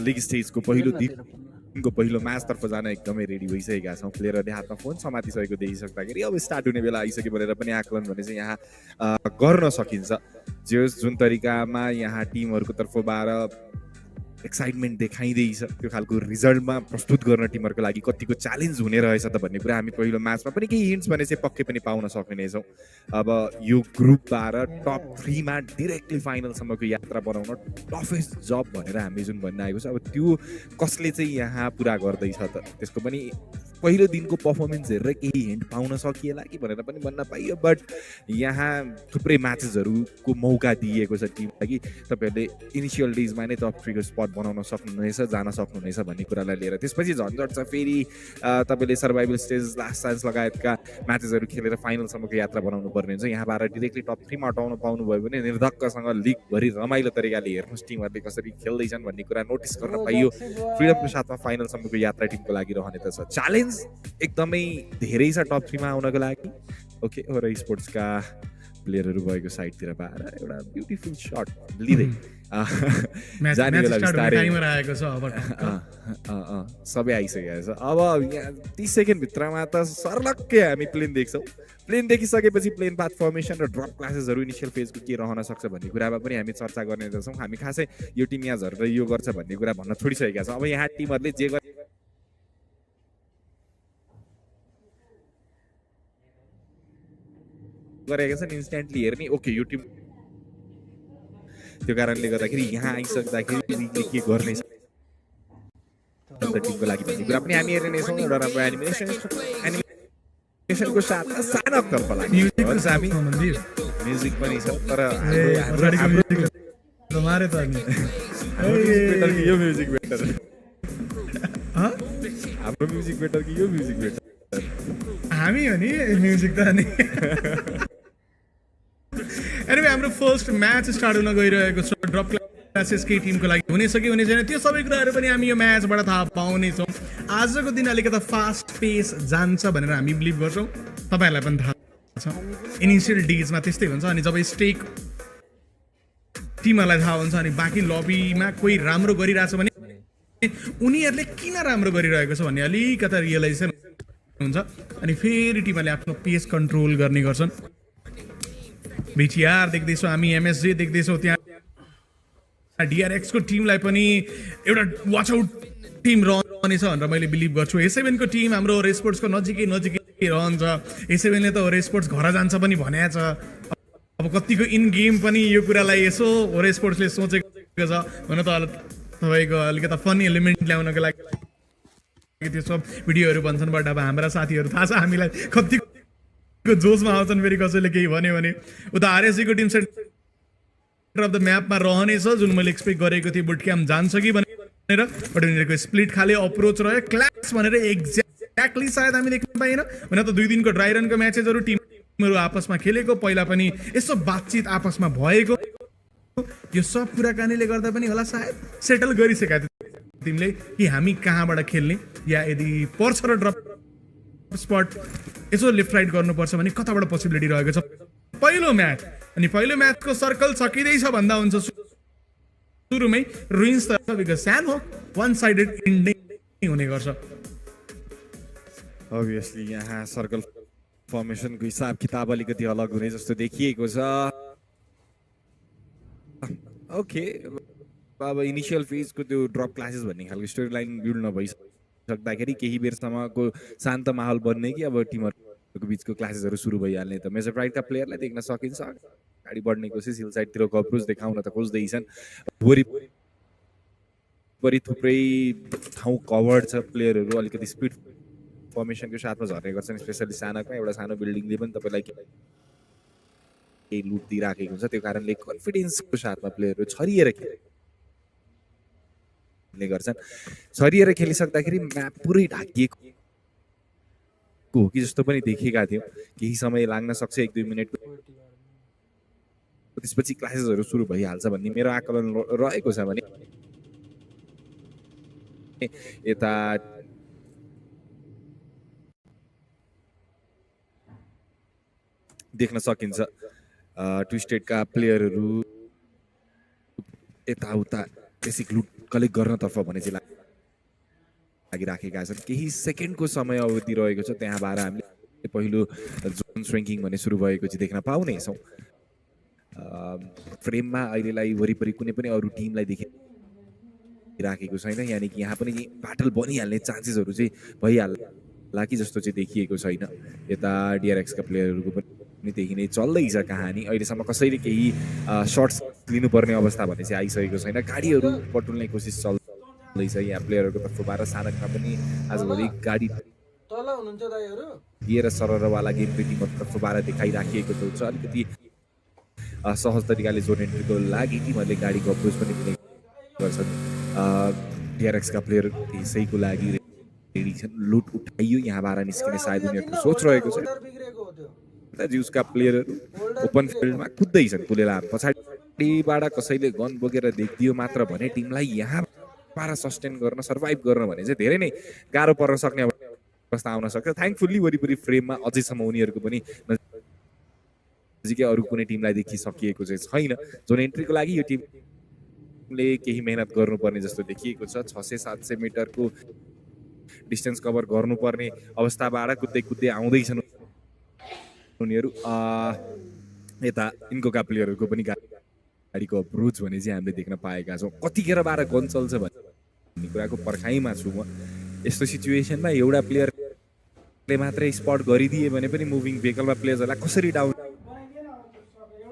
लिग स्टेजको पहिलो दिनको पहिलो म्याच तर्फ जान एकदमै रेडी भइसकेका छौँ प्लेयरहरूले हातमा फोन समातिसकेको देखिसक्दाखेरि अब स्टार्ट हुने बेला आइसक्यो भनेर पनि आकलन भने चाहिँ यहाँ गर्न सकिन्छ जुन तरिकामा यहाँ टिमहरूको तर्फबाट एक्साइटमेन्ट देखाइँदैछ त्यो खालको रिजल्टमा प्रस्तुत गर्न टिमहरूको लागि कतिको च्यालेन्ज हुने रहेछ त भन्ने कुरा हामी पहिलो म्याचमा पनि केही हिन्ट्स भने चाहिँ पक्कै पनि पाउन सक्नेछौँ अब यो ग्रुपबाट टप 3 मा डिरेक्टली फाइनलसम्मको यात्रा बनाउन टफेस्ट जब भनेर हामी जुन भन्न आएको छ अब त्यो कसले चाहिँ यहाँ पुरा गर्दैछ त त्यसको पनि पहिलो दिनको पर्फर्मेन्स हेरेर केही हिन्ट पाउन सकिएला कि भनेर पनि भन्न पाइयो बट यहाँ थुप्रै म्याचेसहरूको मौका दिएको छ टिमलाई तपाईँहरूले इनिसियल डेजमा नै टप 3 को स्पट बनाउन सक्नुहुनेछ जान सक्नुहुनेछ भन्ने कुरालाई लिएर त्यसपछि झन्झट छ फेरि तपाईँले सर्भाइभल स्टेज लास्ट चान्स लगायतका म्याचेसहरू खेलेर फाइनलसम्मको यात्रा बनाउनु पर्ने हुन्छ यहाँबाट डिरेक्टली टप 3 मा हटाउनु पाउनुभयो भने निर्धक्कसँग लिगभरि रमाइलो तरिकाले हेर्नुहोस् टिमहरूले कसरी खेल्दैछन् भन्ने कुरा नोटिस गर्न पाइयो फ्रिडमको साथमा फाइनलसम्मको यात्रा टिमको लागि रहने त छ च्यालेन्ज एकदमै धेरै छ टप 3 मा आउनको लागि ओके हो र स्पोर्ट्सका प्लेयरहरू भएको साइडतिर पाएर एउटा ब्युटिफुल शट लिँदै जाने बेला बिस्तारै सबै आइसकेको छ अब यहाँ 30 सेकेन्ड भित्रमा त सर्लक्कै हामी प्लेन देख्छौँ प्लेन देखिसकेपछि प्लेन पाथ फर्मेसन र ड्रप क्लासेसहरू इनिसियल फेजको के रहन सक्छ भन्ने कुरामा पनि हामी चर्चा गर्ने छौँ हामी खासै यो टिम यहाँ झरेर यो गर्छ भन्ने कुरा भन्न छोडिसकेका छौँ अब यहाँ टिमहरूले जे गरेका छन् इन्स्ट्यान्टली हेर्ने ओके यो टिम त्यो कारणले गर्दाखेरि यहाँ आइसक्दाखेरि के गर्ने टिमको लागि भन्ने कुरा पनि हामी हेर्ने छौँ एउटा राम्रो एनिमेसनको साथमा सानो तर्फ लाग्छ म्युजिक पनि छ तर यो म्युजिक बेटर हाम्रो म्युजिक बेटर कि यो म्युजिक बेटर? हामी हो नि म्युजिक त अनि एनिवे हाम्रो फर्स्ट म्याच स्टार्ट हुन गइरहेको छ ड्रप क्लासेसकै टिमको लागि हुनेछ कि हुने छैन त्यो सबै कुराहरू पनि हामी यो म्याचबाट थाहा पाउनेछौँ। आजको दिन अलिकति फास्ट पेस जान्छ भनेर हामी बिलिभ गर्छौँ, तपाईँहरूलाई पनि थाहा छ इनिसियल डेजमा त्यस्तै हुन्छ। अनि जब स्टेक टिमहरूलाई थाहा हुन्छ अनि बाँकी लबीमा कोही राम्रो गरिरहेछ भने उनीहरूले किन राम्रो गरिरहेको छ भन्ने अलिकता रियलाइजेसन हुन्छ अनि फेरि टिमहरूले आफ्नो पेस कन्ट्रोल गर्ने गर्छन्। बिचिआर देख्दैछौँ हामी, एमएसजे देख्दैछौँ, त्यहाँ डिआरएक्सको टिमलाई पनि एउटा वाच आउट टिम रहनेछ भनेर मैले बिलिभ गर्छु। A7को टिम हाम्रो रेस्पोर्ट्सको नजिकै रहन्छ। A7ले त रेस्पोर्ट्स घर जान्छ पनि भनेको छ। अब कतिको इन गेम पनि यो कुरालाई यसो रेस्पोर्ट्सले सोचेको छ भने त तपाईँको अलिकति फनी एलिमेन्ट ल्याउनको लागि त्यो सब भिडियोहरू भन्छन्। बट अब हाम्रा साथीहरू थाहा छ हामीलाई कतिको जोसमा आउँछन्। फेरि कसैले केही भन्यो भने उता आरएसजीको टिम सेन्टर अफ द म्यापमा रहनेछ जुन मैले एक्सपेक्ट गरेको थिएँ बुट क्याम्प जान्छ कि भनेर। बट उनीहरूको स्प्लिट खाले अप्रोच रह्यो क्लास भनेर एक्ज्याक्टली सायद हामी देख्न पाएन भने त 2 दिनको ड्राई रनको म्याचेसहरू टिमहरू आपसमा खेलेको, पहिला पनि यसो बातचित आपसमा भएको, यो सब कुराकानीले गर्दा पनि होला सायद सेटल गरिसकेका थियो टिमले कि हामी कहाँबाट खेल्ने या यदि पर्छ र ड्रप स्पट यसो लेफ्ट राइट गर्नुपर्छ भने कताबाट पोसिबिलिटी रहेको छ। पहिलो म्याच अनि पहिलो म्याचको सर्कल सकिँदैछ भन्दा हुन्छ सुरुमै रुइन्स त बिकज सानो वान साइडेड इन्डिङ हुने गर्छ। अभियसली यहाँ सर्कल फर्मेसनको हिसाब किताब अलिकति अलग हुने जस्तो देखिएको छ। ओके, अब इनिसियल फेजको त्यो ड्रप क्लासेस भन्ने खालको स्टोरी लाइन बिल्ड नभइसक्दाखेरि केही बेरसम्मको शान्त माहौल बन्ने कि अब टिमहरूको बिचको क्लासेसहरू सुरु भइहाल्ने त मेजर प्राइडका प्लेयरलाई देख्न सकिन्छ। अगाडि बढ्ने कोसिस हिल साइडतिरको अप्रोच देखाउन त खोज्दैछन्। वरिपरि थुप्रै ठाउँ कभर्ड छ, प्लेयरहरू अलिकति स्पिड फर्मेसनको साथमा झर्ने गर्छन्। स्पेसली सानामा एउटा सानो बिल्डिङले पनि तपाईँलाई केही लुट दिइराखेको हुन्छ, त्यो कारणले कन्फिडेन्सको साथमा प्लेयरहरू छरिएर खेल्ने गर्छन्। छरिएर खेलिसक्दाखेरि म्याप पुरै ढाकिएको हो कि जस्तो पनि देखेका थियौँ। केही समय लाग्न सक्छ, 1-2 मिनट, त्यसपछि क्लासेसहरू सुरु भइहाल्छ भन्ने मेरो आकलन रहेको छ। भने यता देख्न सकिन्छ ट्विस्टेडका प्लेयरहरू यताउता बेसिक लुट कलेक्ट गर्नतर्फ भने चाहिँ लागिराखेका छन्। केही सेकेन्डको समय अवधि रहेको छ, त्यहाँबाट हामीले पहिलो जोन स्ट्रेङ्किङ भन्ने सुरु भएको चाहिँ देख्न पाउनेछौँ। फ्रेममा अहिलेलाई वरिपरि कुनै पनि अरू टिमलाई देखिराखेको छैन, यानि कि यहाँ पनि ब्याटल बनिहाल्ने चान्सेसहरू चाहिँ भइहाल्ला कि जस्तो चाहिँ देखिएको छैन। यता डिआरएक्सका प्लेयरहरूको पनि त्यही नै चल्दैछ कहानी। अहिलेसम्म कसैले केही सर्ट्स लिनुपर्ने अवस्था भने चाहिँ आइसकेको छैन। गाडीहरू पटुल्ने कोसिस चल्दैछ यहाँ प्लेयरहरूको तर्फबाट। सानकमा पनि आजभोलि गाडी लिएर सररवाला गेम टिमको तर्फबाट देखाइराखिएको छ। अलिकति सहज तरिकाले जोन एन्ट्रीको लागि टिमहरूले गाडीको अप्रोच पनि दिने गर्छन्। डिआरएक्सका प्लेयर त्यसैको लागि रेडी छन्। लुट उठाइयो यहाँबाट निस्किने सायद उनीहरूको सोच रहेको छ। जिउसका प्लेयरहरू ओपन फिल्डमा कुद्दैछन्, कुलेला पछाडिबाट कसैले गन बोकेर देखिदियो मात्र भने टिमलाई यहाँबाट सस्टेन गर्न, सर्भाइभ गर्न भने चाहिँ धेरै नै गाह्रो पर्न सक्ने अवस्था आउन सक्छ। थ्याङ्कफुल्ली वरिपरि फ्रेममा अझैसम्म उनीहरूको पनि नजिकै अरू कुनै टिमलाई देखिसकिएको चाहिँ छैन। जोन एन्ट्रीको लागि यो टिमले केही मेहनत गर्नुपर्ने जस्तो देखिएको छ। 600-700 मिटरको डिस्टेन्स कभर गर्नुपर्ने अवस्थाबाट कुद्दै कुद्दै आउँदैछन् उनीहरू। यता इन्कोका प्लेयरहरूको पनि गाडीको अप्रोच भने चाहिँ हामीले देख्न पाएका छौँ। कतिखेरबाट गन चल्छ भन्ने कुराको पर्खाइमा छु म। यस्तो सिचुएसनमा एउटा प्लेयरले मात्रै स्पट गरिदिए भने पनि मुभिङ भेहिकलमा प्लेयर्सहरूलाई कसरी डाउन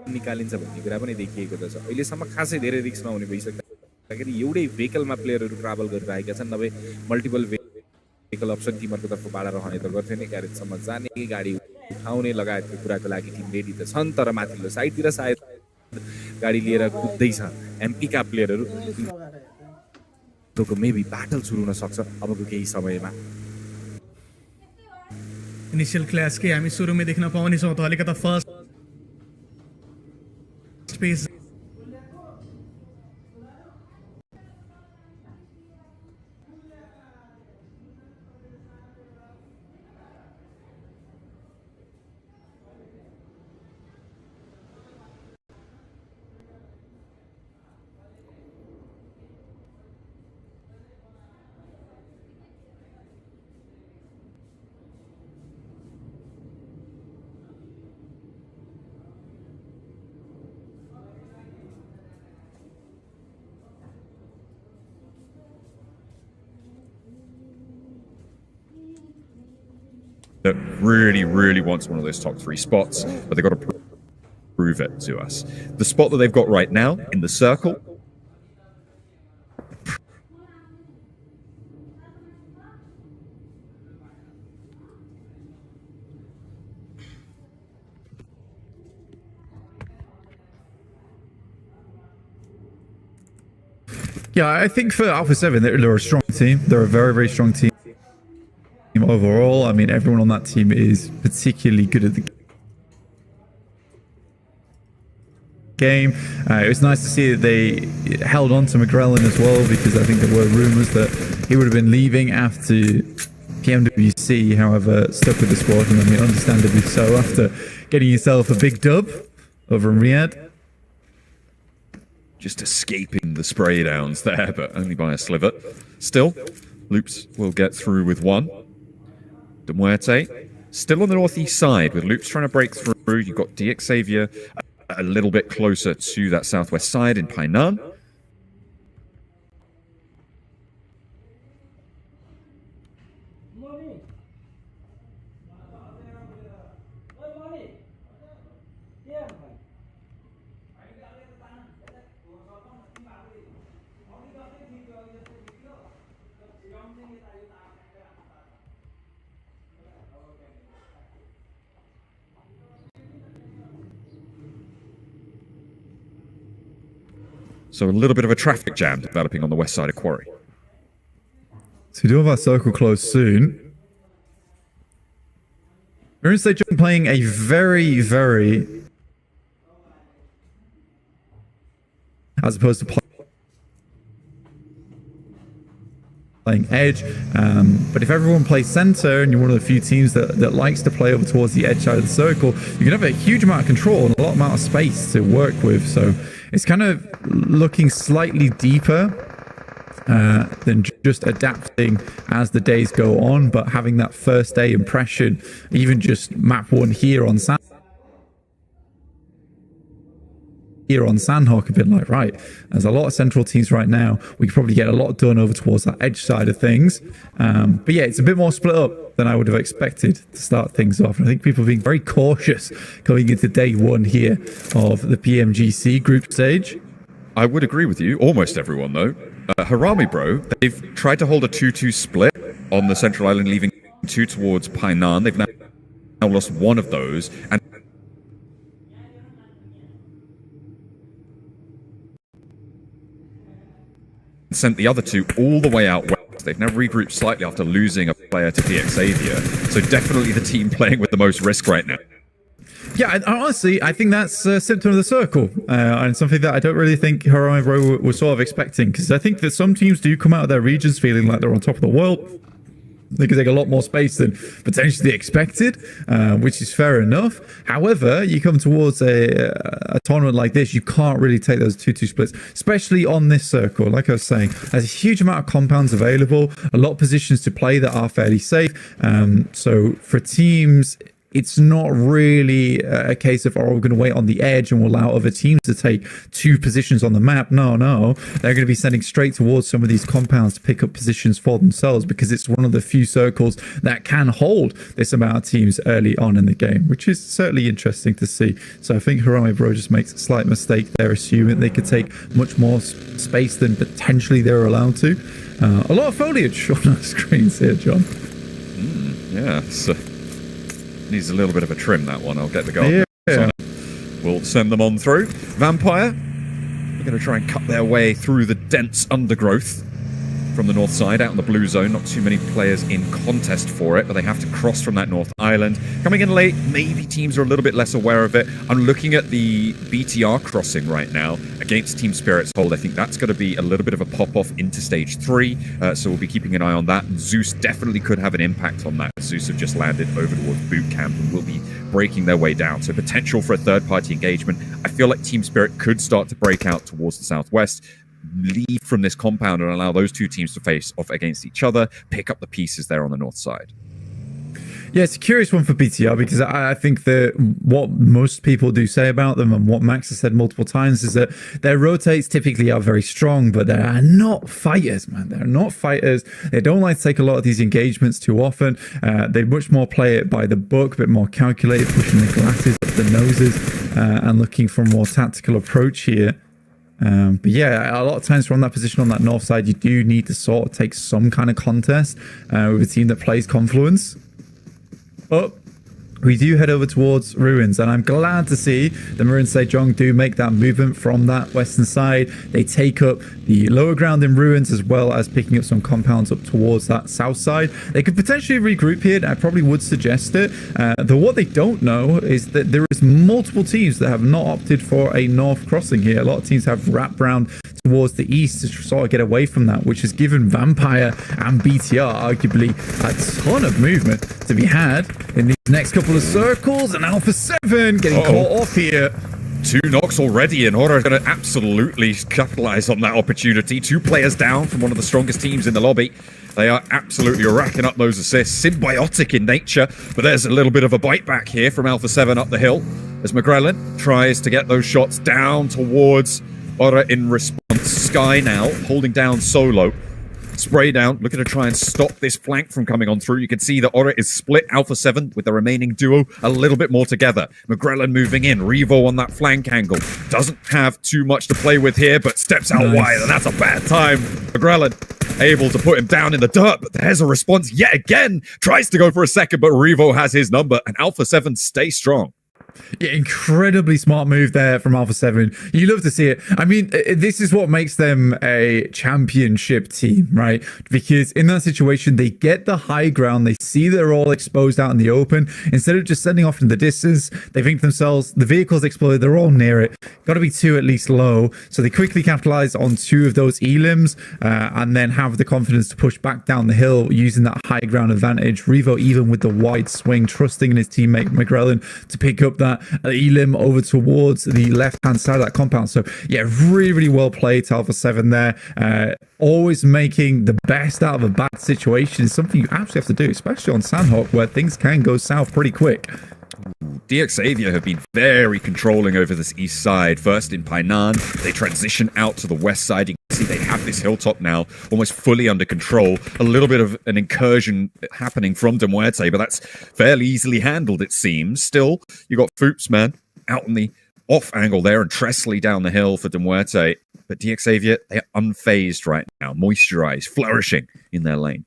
निकालिन्छ भन्ने कुरा पनि देखिएको छ। अहिलेसम्म खासै धेरै रिस्क नहुने भइसक्दाखेरि एउटै भेहिकलमा प्लेयरहरू ट्राभल गरिरहेका छन्, नभए मल्टिपल भेहिकल अप्सन टिमहरूको तर्फबाट रहने त गर्थ्यो नै। ग्यारेजसम्म जाने, गाडी उठाउने लगायतको कुराको लागि टिम रेडी त छन्, तर माथिल्लो साइडतिर सायद गाडी लिएर कुद्दैछ एमपीका प्लेयरहरू। को मेबी ब्याटल सुरु हुन सक्छ अबको केही समयमा इनिशियल क्लास के हामी सुरुमै देख्न पाउनेछौँ त अलिकता first space that really wants one of those top 3 spots, but they've got to prove it to us. The spot that they've got right now in the circle, Yeah, I think for Alpha 7, they're a strong team. They're a very strong team overall. I mean, everyone on that team is particularly good at the game. It was nice to see that they held on to McGrellin as well, because I think there were rumours that he would have been leaving after PMWC, however, stuck with the squad, and I mean, understandably so, after getting yourself a big dub over in Riyadh. just escaping the spray downs there, but only by a sliver. Still, Loops will get through with 1. De Muerte still on the northeast side, with Loops trying to break through. You've got DX Xavier a little bit closer to that southwest side in Painan. So a little bit of a traffic jam developing on the west side of Quarry. So we do have our circle closed soon. Mirror Stage playing a very, as opposed to playing edge. But if everyone plays center and you're one of the few teams that likes to play over towards the edge side of the circle, you can have a huge amount of control and a lot amount of space to work with. So it's kind of looking slightly deeper than just adapting as the days go on, but having that first day impression, even just map 1 here on Sandhawk, have been like, right, there's a lot of central teams right now. We could probably get a lot done over towards that edge side of things. But yeah, it's a bit more split up than I would have expected to start things off. And I think people are being very cautious going into day 1 here of the PMGC group stage. I would agree with you. Almost everyone, though. Harami, bro, they've tried to hold a 2-2 split on the central island, leaving 2 towards Painan. They've now lost 1 of those, and sent the other 2 all the way out west. They've now regrouped slightly after losing a player to DX Xavier. So definitely the team playing with the most risk right now. Yeah, honestly, I think that's a symptom of the circle, and something that I don't really think Harami Bro was sort of expecting, because I think that some teams do come out of their regions feeling like they're on top of the world. They can take a lot more space than potentially expected, which is fair enough. However, you come towards a tournament like this, you can't really take those 2-2 splits, especially on this circle. Like I was saying, there's a huge amount of compounds available, a lot of positions to play that are fairly safe. So for teams, it's not really a case of, oh, we're going to wait on the edge and we'll allow other teams to take 2 positions on the map. No. They're going to be sending straight towards some of these compounds to pick up positions for themselves, because it's one of the few circles that can hold this amount of teams early on in the game, which is certainly interesting to see. So I think Harami Bro just makes a slight mistake there, assuming they could take much more space than potentially they're allowed to. A lot of foliage on our screens here, John. Yeah, so needs a little bit of a trim, that one. I'll get the gardener. Yeah. We'll send them on through. Vampire, they're going to try and cut their way through the dense undergrowth. from the north side out in the blue zone. Not too many players in contest for it, but they have to cross from that north island. Coming in late, maybe teams are a little bit less aware of it. I'm looking at the BTR crossing right now against Team Spirit's hold. I think that's going to be a little bit of a pop-off into stage 3, so we'll be keeping an eye on that. And Zeus definitely could have an impact on that. Zeus have just landed over towards boot camp and will be breaking their way down. So potential for a third-party engagement. I feel like Team Spirit could start to break out towards the southwest, leave from this compound and allow those two teams to face off against each other, pick up the pieces there on the north side. Yeah, it's a curious one for BTR because I think that what most people do say about them and what Max has said multiple times is that their rotates typically are very strong, but they are not fighters, man. They're not fighters. They don't like to take a lot of these engagements too often. They much more play it by the book, a bit more calculated, pushing the glasses up the noses and looking for a more tactical approach here. But yeah, a lot of times from that position on that north side, you do need to sort of take some kind of contest with a team that plays Confluence. But we do head over towards Ruins, and I'm glad to see the Maroon Sejong do make that movement from that western side. They take up the lower ground in Ruins as well as picking up some compounds up towards that south side. They could potentially regroup here, and I probably would suggest it. Though what they don't know is that there is multiple teams that have not opted for a north crossing here. A lot of teams have wrapped round towards the east to sort of get away from that, which has given Vampire and BTR arguably a ton of movement to be had in these next couple of circles, and Alpha 7 getting caught off here. 2 knocks already, and Aura is going to absolutely capitalize on that opportunity. 2 players down from one of the strongest teams in the lobby. They are absolutely racking up those assists, symbiotic in nature, but there's a little bit of a bite back here from Alpha 7 up the hill as McGrellan tries to get those shots down towards Aura in response. Sky now holding down Solo. Spray down, looking to try and stop this flank from coming on through. You can see that Aura is split Alpha 7 with the remaining duo a little bit more together. McGrellan moving in, Revo on that flank angle. Doesn't have too much to play with here, but steps out wide, and that's a bad time. McGrellan able to put him down in the dirt, but there's a response yet again. Tries to go for a second, but Revo has his number, and Alpha 7 stays strong. Yeah, incredibly smart move there from Alpha 7. You love to see it. I mean, this is what makes them a championship team, right? Because in that situation, they get the high ground. They see they're all exposed out in the open. Instead of just sending off in the distance, they think to themselves, the vehicle's exploded. They're all near it. Got to be 2 at least low. So they quickly capitalize on 2 of those elims and then have the confidence to push back down the hill using that high ground advantage. Revo, even with the wide swing, trusting in his teammate McGrellan to pick up that elim over towards the left-hand side of that compound. So yeah, really, really well played to Alpha 7 there. Always making the best out of a bad situation is something you absolutely have to do, especially on Sandhawk, where things can go south pretty quick. DXavier have been very controlling over this east side. First in Painan, they transition out to the west side. You can see they have this hilltop now almost fully under control. A little bit of an incursion happening from De Muerte, but that's fairly easily handled, it seems. Still, you got Foops, man, out in the off angle there, and Tresley down the hill for De Muerte. But DXavier, they're unfazed right now, moisturized, flourishing in their lane.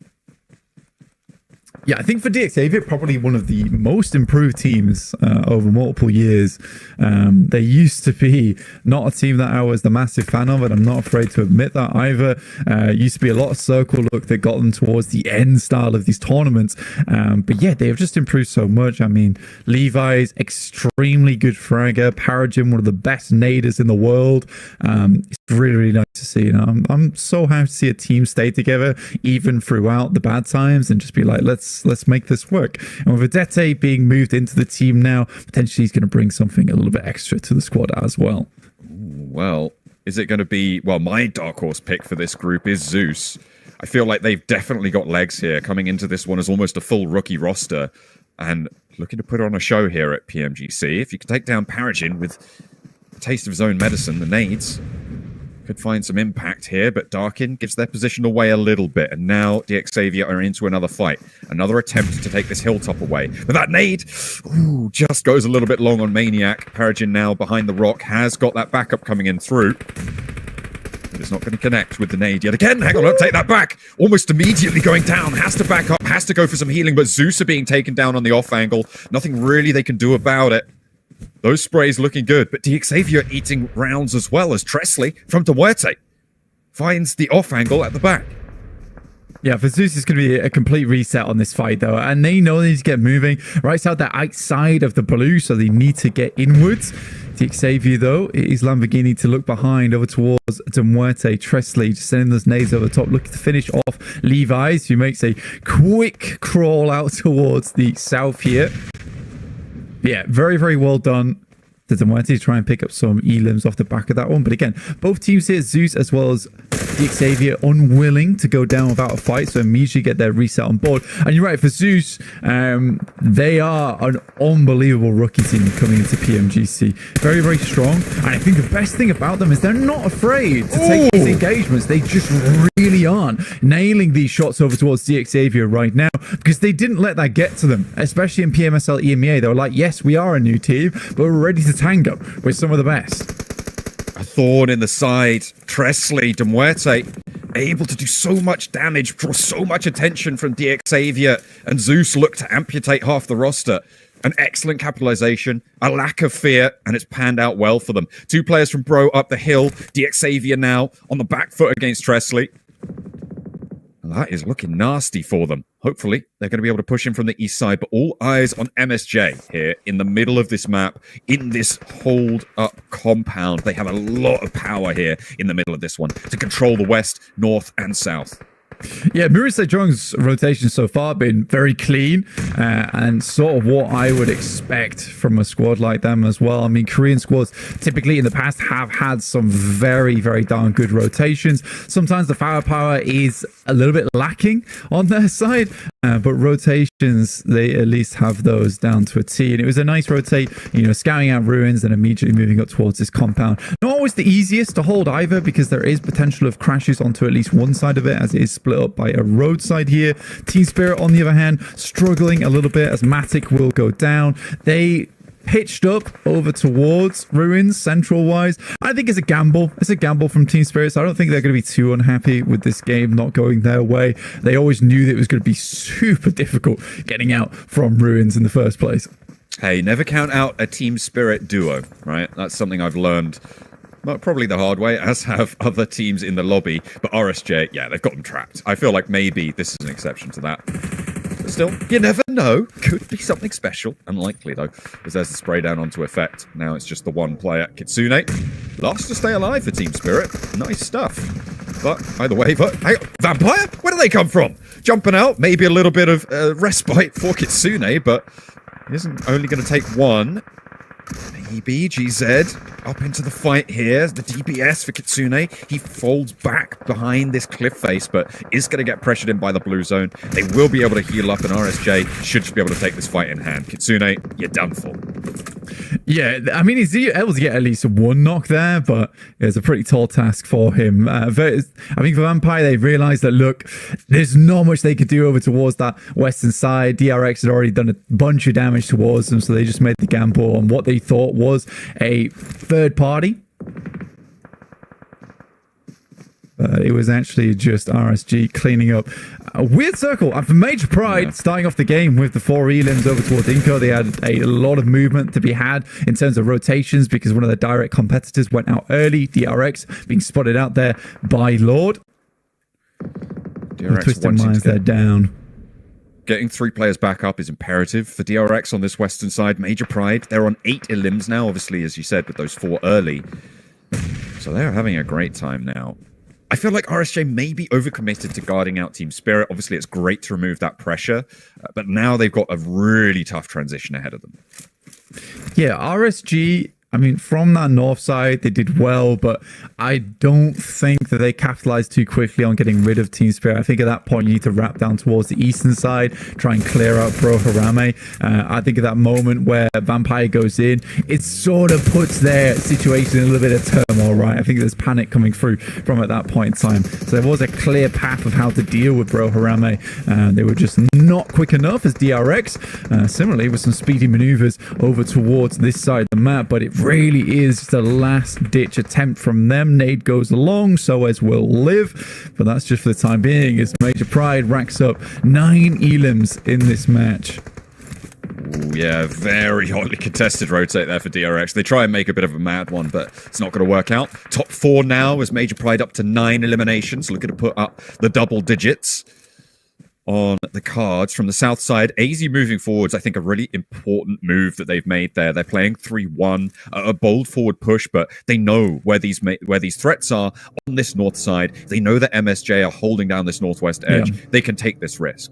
Yeah, I think for DXavier, probably one of the most improved teams over multiple years. They used to be not a team that I was the massive fan of, and I'm not afraid to admit that either. Used to be a lot of circle look that got them towards the end style of these tournaments. But yeah, they have just improved so much. I mean, Levi's extremely good fragger. Paragin, one of the best naders in the world. It's really, really nice to see. I'm so happy to see a team stay together, even throughout the bad times, and just be like, let's make this work. And with Adete being moved into the team now, potentially he's going to bring something a little bit extra to the squad as well. Well, is it going to be... Well, my dark horse pick for this group is Zeus. I feel like they've definitely got legs here, coming into this one as almost a full rookie roster, and looking to put on a show here at PMGC. If you can take down Paragin with a taste of his own medicine, the nades could find some impact here, but Darkin gives their position away a little bit, and now DXavier are into another fight. Another attempt to take this hilltop away. But that nade, just goes a little bit long on Maniac. Paragin now behind the rock has got that backup coming in through. But it's not going to connect with the nade yet again. Hang on, don't take that back. Almost immediately going down. Has to back up, has to go for some healing, but Zeus are being taken down on the off angle. Nothing really they can do about it. Those sprays looking good, but DXavier eating rounds as well as Tresley from De Muerte finds the off angle at the back. Yeah, for Zeus, it's going to be a complete reset on this fight, though. And they know they need to get moving. Right out the outside of the blue, so they need to get inwards. Xavier, though, it is Lamborghini to look behind over towards Demuerte. Tresley just sending those nades over the top, looking to finish off Levi's, who makes a quick crawl out towards the south here. Yeah, very, very well done to Demuerte to try and pick up some elims off the back of that one. But again, both teams here, Zeus as well as Xavier, unwilling to go down without a fight, so immediately get their reset on board. And you're right, for Zeus, they are an unbelievable rookie team coming into PMGC. Very, very strong. And I think the best thing about them is they're not afraid to take these engagements. They just really aren't nailing these shots over towards Xavier right now, because they didn't let that get to them, especially in PMSL EMEA. They were like, yes, we are a new team, but we're ready to tango with some of the best. A thorn in the side. Tresley, Demuerte, able to do so much damage, draw so much attention from Xavier, and Zeus look to amputate half the roster. An excellent capitalization, a lack of fear, and it's panned out well for them. 2 players from Bro up the hill. Xavier now on the back foot against Tresley. That is looking nasty for them. Hopefully, they're going to be able to push in from the east side, but all eyes on MSJ here in the middle of this map, in this hold-up compound. They have a lot of power here in the middle of this one to control the west, north, and south. Yeah, Marisa Jong's rotation so far been very clean and sort of what I would expect from a squad like them as well. I mean, Korean squads typically in the past have had some very, very darn good rotations. Sometimes the firepower is a little bit lacking on their side, but rotations, they at least have those down to a T. And it was a nice rotate, you know, scouting out ruins and immediately moving up towards this compound. Not always the easiest to hold either, because there is potential of crashes onto at least one side of it, as it is split up by a roadside here. Team Spirit, on the other hand, struggling a little bit as Matic will go down. They pitched up over towards ruins central wise. I think it's a gamble. It's a gamble from Team Spirit, so I don't think they're going to be too unhappy with this game not going their way. They always knew that it was going to be super difficult getting out from ruins in the first place. Hey, never count out a Team Spirit duo, right? That's something I've learned. Well, probably the hard way, as have other teams in the lobby. But RSJ, yeah, they've got them trapped. I feel like maybe this is an exception to that. But still, you never know. Could be something special. Unlikely, though, because there's the spray down onto effect. Now it's just the one player. Kitsune, last to stay alive for Team Spirit. Nice stuff. But either way, hey, Vampire? Where do they come from? Jumping out, maybe a little bit of respite for Kitsune, but he isn't only going to take one. Maybe GZ up into the fight here. The DPS for Kitsune. He folds back behind this cliff face, but is going to get pressured in by the blue zone. They will be able to heal up, and RSJ should just be able to take this fight in hand. Kitsune, you're done for. Yeah, I mean, he's able to get at least one knock there, but it's a pretty tall task for him. I think for Vampire, they realized that, look, there's not much they could do over towards that western side. DRX had already done a bunch of damage towards them, so they just made the gamble on what they thought was a third party. It was actually just RSG cleaning up a weird circle. And for Major Pride, starting off the game with the 4 elims over towards Inco, they had a lot of movement to be had in terms of rotations, because one of their direct competitors went out early. DRX being spotted out there by Lord. Twisted Minds, they're down. Getting 3 players back up is imperative for DRX on this western side. Major Pride, they're on 8 elims now, obviously, as you said, with those 4 early. So they're having a great time now. I feel like RSJ may be overcommitted to guarding out Team Spirit. Obviously, it's great to remove that pressure, but now they've got a really tough transition ahead of them. Yeah, RSG, I mean, from that north side, they did well, but I don't think that they capitalized too quickly on getting rid of Team Spirit. I think at that point, you need to wrap down towards the eastern side, try and clear out Bro Harame. I think at that moment where Vampire goes in, it sort of puts their situation in a little bit of turmoil, right? I think there's panic coming through from at that point in time. So there was a clear path of how to deal with Bro Harame. They were just not quick enough as DRX. Similarly, with some speedy maneuvers over towards this side of the map, but it really is the last ditch attempt from them. Nade goes along, so as will live, but that's just for the time being, as Major Pride racks up 9 elims in this match. Ooh, yeah, very hotly contested rotate there for DRX. They try and make a bit of a mad one, but it's not going to work out. Top 4 now as Major Pride up to 9 eliminations, looking to put up the double digits. on the cards from the south side. AZ moving forwards, I think a really important move that they've made there. They're playing 3-1, a bold forward push, but they know where these threats are on this north side. They know that MSJ are holding down this northwest edge. Yeah. They can take this risk.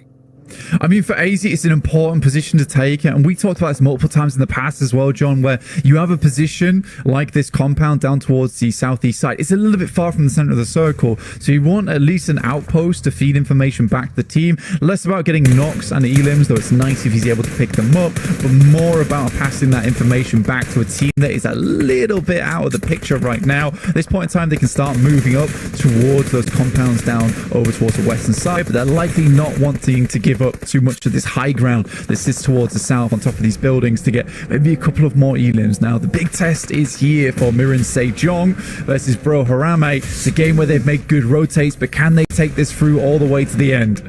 I mean, for AZ, it's an important position to take. And we talked about this multiple times in the past as well, John, where you have a position like this compound down towards the southeast side. It's a little bit far from the center of the circle. So you want at least an outpost to feed information back to the team. Less about getting knocks and elims, though it's nice if he's able to pick them up, but more about passing that information back to a team that is a little bit out of the picture right now. At this point in time, they can start moving up towards those compounds down over towards the western side, but they're likely not wanting to give up too much of this high ground that sits towards the south on top of these buildings to get maybe a couple of more elims. Now, the big test is here for Mirin Sejong versus Bro Harame. It's a game where they've made good rotates, but can they take this through all the way to the end?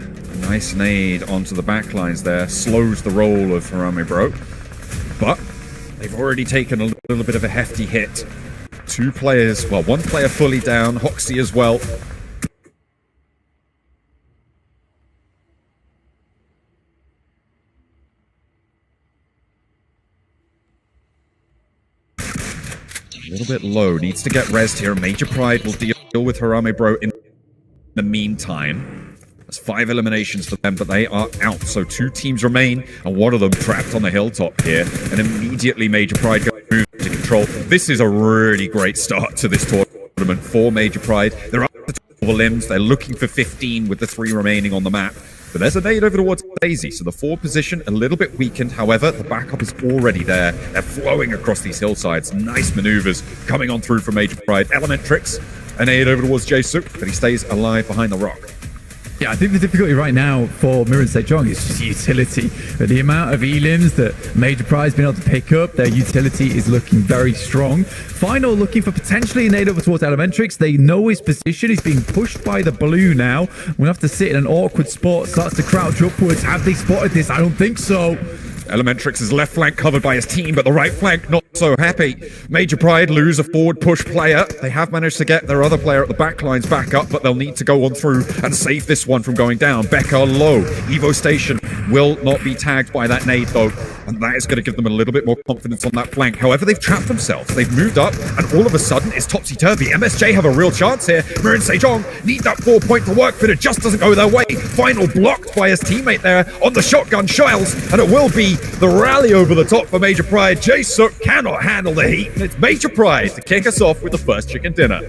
Nice nade onto the backlines there. Slows the roll of Harame Bro. But they've already taken a little bit of a hefty hit. Two players, well, one player fully down, Hoxie as well. A little bit low, needs to get rezzed here. Major Pride will deal with Harame Bro in the meantime. There's 5 eliminations for them, but they are out. So 2 teams remain, and one of them trapped on the hilltop here. And immediately Major Pride goes to control. This is a really great start to this tournament for Major Pride. They're up to 12 limbs. They're looking for 15 with the 3 remaining on the map. But there's a nade over towards Daisy, so the forward position a little bit weakened. However, the backup is already there. They're flowing across these hillsides. Nice maneuvers coming on through from Major Pride. Elementrix, a nade over towards Jae-suk, but he stays alive behind the rock. Yeah, I think the difficulty right now for Mirin Sejong is just utility. The amount of elims that Major Pride's been able to pick up, their utility is looking very strong. Final looking for potentially a nade over towards Elementrix. They know his position. He's being pushed by the blue now. We'll have to sit in an awkward spot. Starts to crouch upwards. Have they spotted this? I don't think so. Elementrix's left flank covered by his team, but the right flank not so happy. Major Pride lose a forward push player. They have managed to get their other player at the back lines back up, but they'll need to go on through and save this one from going down. Becca low. Evo Station will not be tagged by that nade though, and that is going to give them a little bit more confidence on that flank. However, they've trapped themselves. They've moved up, and all of a sudden it's topsy-turvy. MSJ have a real chance here. Mirin Sejong need that 4-point to work, but it just doesn't go their way. Final blocked by his teammate there on the shotgun shells, and it will be the rally over the top for Major Pride. Jae-suk cannot handle the heat, and it's Major Pride to kick us off with the first chicken dinner.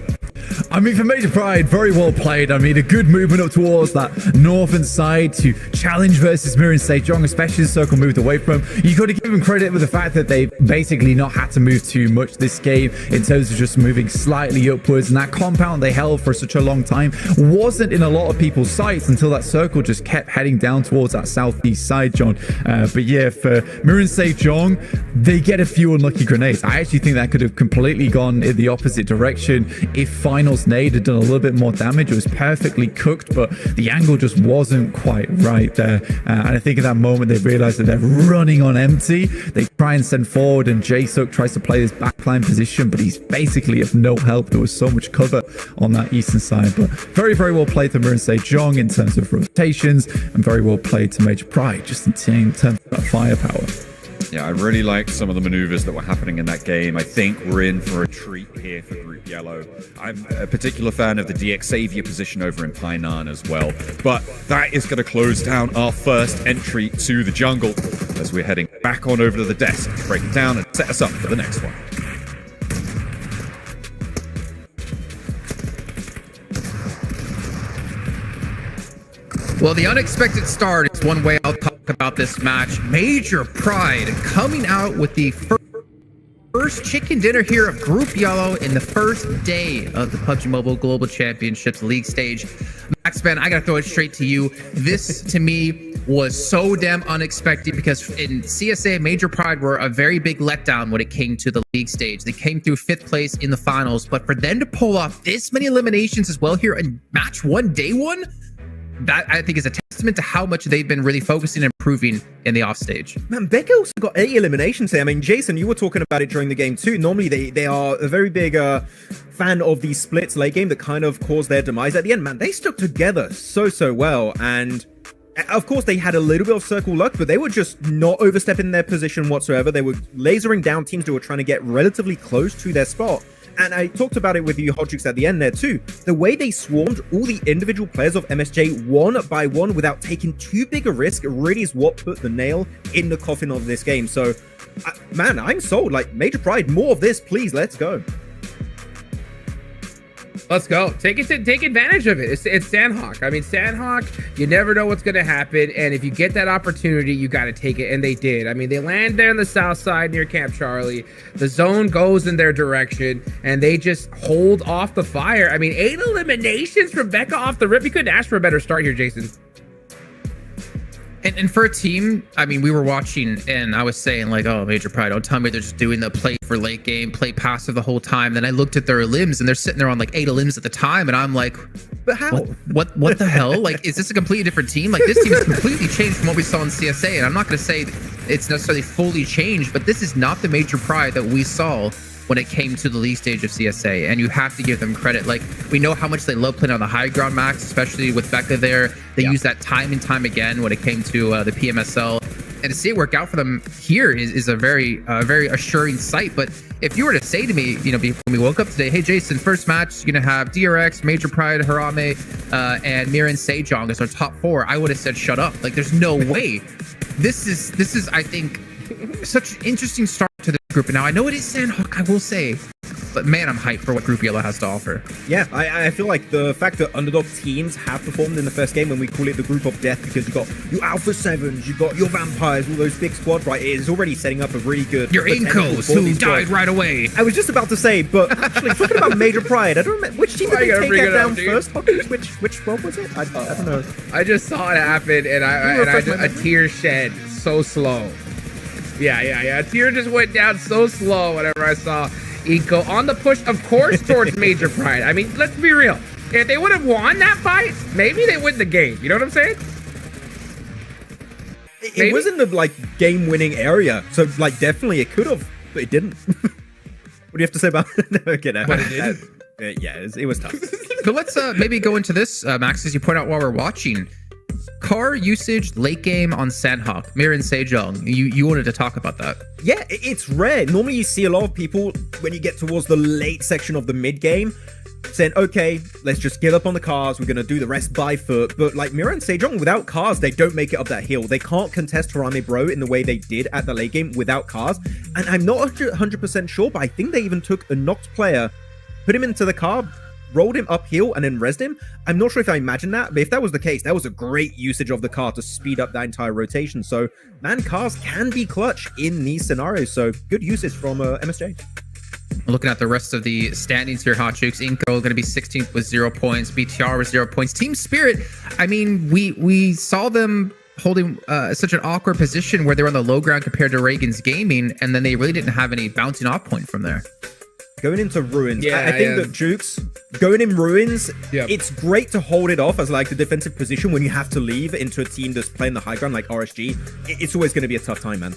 I mean, for Major Pride, very well played. I mean, a good movement up towards that northern side to challenge versus Mirin Sejong, especially the circle moved away from. You got to give them credit with the fact that they've basically not had to move too much this game in terms of just moving slightly upwards, and that compound they held for such a long time wasn't in a lot of people's sights until that circle just kept heading down towards that southeast side, John. But yeah, for Mirin Sejong, they get a few unlucky grenades. I actually think that could have completely gone in the opposite direction if Finals nade had done a little bit more damage. It was perfectly cooked, but the angle just wasn't quite right there. And I think at that moment they realized that they're running on empty. They try and send forward, and Jae-suk tries to play this backline position, but he's basically of no help. There was so much cover on that eastern side, but very, very well played to Mirin Sejong in terms of rotations, and very well played to Major Pride just in terms of that firepower. Yeah, I really liked some of the maneuvers that were happening in that game. I think we're in for a treat here for Group Yellow. I'm a particular fan of the DX Xavier position over in Painan as well. But that is going to close down our first entry to the jungle as we're heading back on over to the desk to break it down and set us up for the next one. Well, the unexpected start is one way I'll talk about this match. Major Pride coming out with the first chicken dinner here of Group Yellow in the first day of the PUBG Mobile Global Championships League stage. Max, man, I gotta throw it straight to you. This, to me, was so damn unexpected because in CSA, Major Pride were a very big letdown when it came to the league stage. They came through 5th place in the finals, but for them to pull off this many eliminations as well here in match 1, day 1, that I think is a testament to how much they've been really focusing and improving in the offstage. Man, Becca also got 8 eliminations here. I mean, Jason, you were talking about it during the game too. Normally, they are a very big fan of these splits late game that kind of caused their demise at the end. Man, they stuck together so well, and Of course, they had a little bit of circle luck, but they were just not overstepping their position whatsoever. They were lasering down teams who were trying to get relatively close to their spot. And I talked about it with you, Hodgix, at the end there too. The way they swarmed all the individual players of MSJ one by one without taking too big a risk really is what put the nail in the coffin of this game. So, man, I'm sold. Like, Major Pride, more of this, please. Let's go. Let's go. Take advantage of it. It's Sandhawk. I mean, Sandhawk, you never know what's going to happen. And if you get that opportunity, you got to take it. And they did. I mean, they land there on the south side near Camp Charlie. The zone goes in their direction, and they just hold off the fire. I mean, 8 eliminations from Becca off the rip. You couldn't ask for a better start here, Jason. And for a team, I mean, we were watching and I was saying like, oh, Major Pride, don't tell me they're just doing the play for late game, play passive the whole time. Then I looked at their limbs and they're sitting there on like 8 limbs at the time. And I'm like, but how? What the hell? Like, is this a completely different team? Like, this team is completely changed from what we saw in CSA. And I'm not going to say it's necessarily fully changed, but this is not the Major Pride that we saw when it came to the league stage of CSA, and you have to give them credit. Like, we know how much they love playing on the high ground, Max, especially with Becca there. They use that time and time again when it came to the PMSL, and to see it work out for them here is a very assuring sight. But if you were to say to me, you know, when we woke up today, hey Jason, first match you're gonna have DRX, Major Pride, Harame, and Miran Sejong as our top 4, I would have said shut up. Like, there's no way. This is I think such an interesting start to the group. And now I know it is Sandhawk, I will say, but man, I'm hyped for what Group Yellow has to offer. Yeah, I feel like the fact that underdog teams have performed in the first game, when we call it the group of death, because you got your Alpha 7s, you got your Vampires, all those big squads, right? It is already setting up a really good... Your Incos, who died right away. I was just about to say, but actually, talking about Major Pride, I don't remember, which team did they take that down first? Which squad was it? I don't know. I just saw it happen, and a tear shed so slow. Yeah. A tear just went down so slow whenever I saw Eco on the push, of course, towards Major Pride. I mean, let's be real. If they would have won that fight, maybe they win the game. You know what I'm saying? It was in the, like, game-winning area. So, like, definitely it could have, but it didn't. What do you have to say about it? No, okay, no. But it didn't. Yeah, it was tough. But let's maybe go into this, Max, as you point out while we're watching. Car usage late game on Sandhawk, Miran Sejong. You wanted to talk about that. Yeah, it's rare. Normally you see a lot of people when you get towards the late section of the mid game saying, okay, let's just give up on the cars, we're gonna do the rest by foot. But like Miran Sejong, without cars, they don't make it up that hill. They can't contest Harame Bro in the way they did at the late game without cars. And I'm not 100% sure, but I think they even took a knocked player, put him into the car, rolled him uphill, and then rezzed him. I'm not sure if I imagined that, but if that was the case, that was a great usage of the car to speed up that entire rotation. So, man, cars can be clutch in these scenarios. So, good usage from MSJ. Looking at the rest of the standings here, Hot Jukes, Inco going to be 16th with 0 points, BTR with 0 points. Team Spirit, I mean, we saw them holding such an awkward position where they were on the low ground compared to Reagan's Gaming, and then they really didn't have any bouncing off point from there. Going into Ruins, I think that Jukes, going in Ruins, it's great to hold it off as like the defensive position when you have to leave into a team that's playing the high ground like RSG. It's always going to be a tough time, man.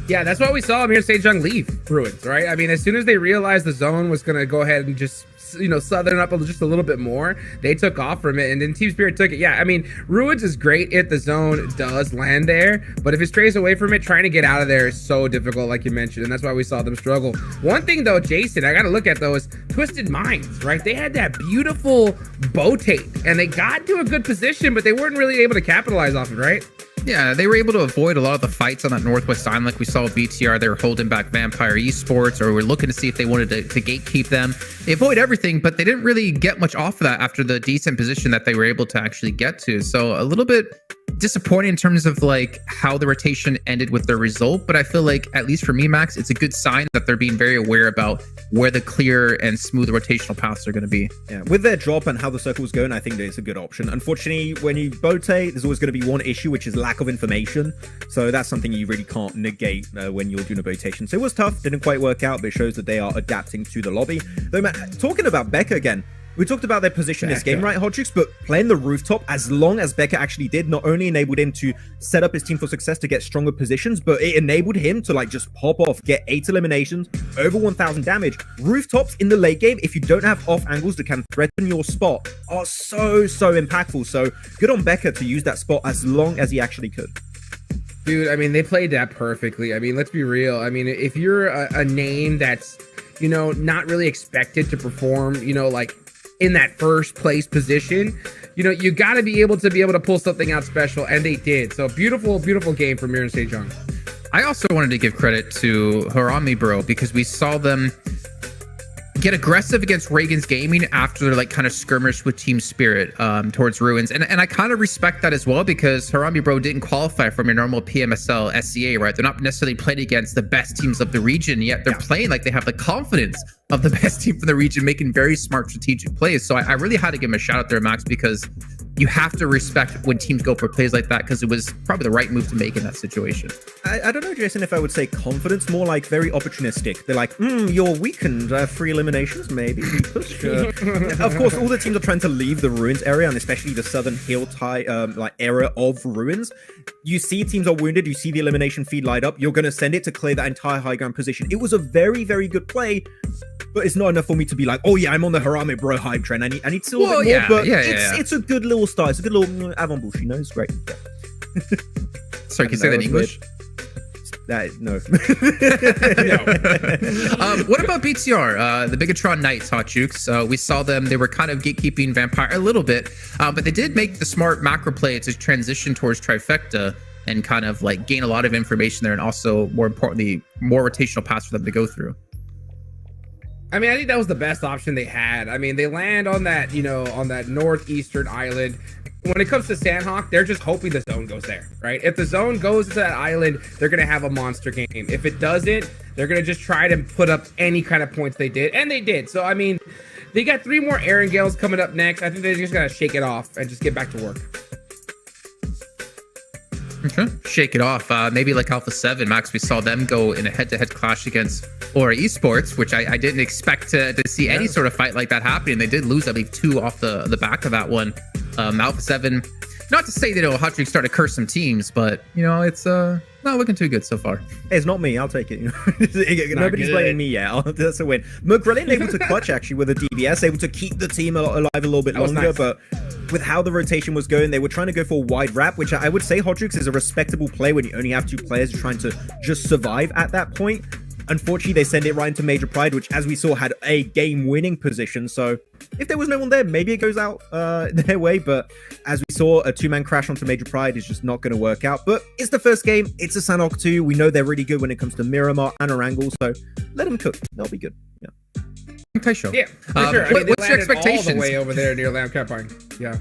Yeah, that's why we saw Amir Sejong leave Ruins, right? I mean, as soon as they realized the zone was going to go ahead and just, you know, southern up just a little bit more, they took off from it, and then Team Spirit took it. Yeah, I mean, Ruins is great if the zone does land there, but if it strays away from it, trying to get out of there is so difficult, like you mentioned, and that's why we saw them struggle. One thing, though, Jason, I got to look at, though, is Twisted Minds, right? They had that beautiful bow tape, and they got to a good position, but they weren't really able to capitalize off it, right? Yeah, they were able to avoid a lot of the fights on that Northwest Island, like we saw with BTR. They were holding back Vampire Esports, or we're looking to see if they wanted to gatekeep them. They avoid everything, but they didn't really get much off of that after the decent position that they were able to actually get to. So a little bit disappointing in terms of like how the rotation ended with their result, but I feel like, at least for me, Max, it's a good sign that they're being very aware about where the clear and smooth rotational paths are going to be. Yeah, with their drop and how the circle's going, I think that it's a good option. Unfortunately, when you bote, there's always going to be one issue, which is lack of information. So that's something you really can't negate when you're doing a botation. So it was tough, didn't quite work out, but it shows that they are adapting to the lobby. Though, man, talking about Becca again, We talked about their position in this game, right, Hodgix? But playing the rooftop, as long as Becca actually did, not only enabled him to set up his team for success to get stronger positions, but it enabled him to like just pop off, get 8 eliminations, over 1,000 damage. Rooftops in the late game, if you don't have off angles that can threaten your spot, are so impactful. So good on Becca to use that spot as long as he actually could. Dude, I mean, they played that perfectly. I mean, let's be real. I mean, if you're a name that's, you know, not really expected to perform, you know, like in that first place position, you know, you got to be able to pull something out special, and they did. So beautiful game from Miran Sejong. I also wanted to give credit to Harami Bro, because we saw them get aggressive against Reagan's Gaming after their like kind of skirmish with Team Spirit towards Ruins, and I kind of respect that as well, because Harami Bro didn't qualify from your normal PMSL SCA, right? They're not necessarily playing against the best teams of the region, yet they're playing like they have the confidence of the best team from the region, making very smart strategic plays. So I really had to give him a shout out there, Max, because you have to respect when teams go for plays like that, because it was probably the right move to make in that situation. I don't know, Jason, if I would say confidence, more like very opportunistic. They're like, you're weakened, 3 eliminations, maybe. Of course, all the teams are trying to leave the Ruins area, and especially the southern hill like area of Ruins. You see teams are wounded, you see the elimination feed light up, you're going to send it to clear that entire high ground position. It was a very good play, but it's not enough for me to be like, oh yeah, I'm on the Harami Bro hype train. I need still a bit more, but it's a good little start. It's a good little avant-bouche, you know? It's great. Yeah. Sorry, can you say that in English? No. What about BTR, the Bigatron Knights, Hot Jukes? We saw them. They were kind of gatekeeping Vampire a little bit, but they did make the smart macro play to transition towards Trifecta and kind of like gain a lot of information there, and also, more importantly, more rotational paths for them to go through. I mean, I think that was the best option they had. I mean, they land on that, you know, on that northeastern island. When it comes to Sandhawk, they're just hoping the zone goes there, right? If the zone goes to that island, they're going to have a monster game. If it doesn't, they're going to just try to put up any kind of points they did. And they did. So, I mean, they got 3 more Aaron Gales coming up next. I think they just got to shake it off and just get back to work. Okay. Shake it off. Maybe like Alpha 7, Max, we saw them go in a head-to-head clash against Aura Esports, which I didn't expect to see any sort of fight like that happening. They did lose, I believe, 2 off the back of that one. Alpha 7, not to say that Hot Streak started to curse some teams, but, you know, it's not looking too good so far. Hey, it's not me. I'll take it. You know? Nobody's blaming me yet. That's a win. McGrillen able to clutch, actually, with a DBS, able to keep the team alive a little bit longer, nice. But with how the rotation was going, they were trying to go for a wide wrap, which I would say Hodrix is a respectable play when you only have 2 players trying to just survive at that point. Unfortunately, they send it right into Major Pride, which, as we saw, had a game-winning position. So if there was no one there, maybe it goes out their way. But as we saw, a 2-man crash onto Major Pride is just not going to work out. But it's the first game. It's a Sanhok 2. We know they're really good when it comes to Miramar and Orangle. So let them cook. They'll be good. Yeah. Okay, sure. Yeah, for sure. I mean, what's your expectations? All the way over there near Lamb Campine. Yeah.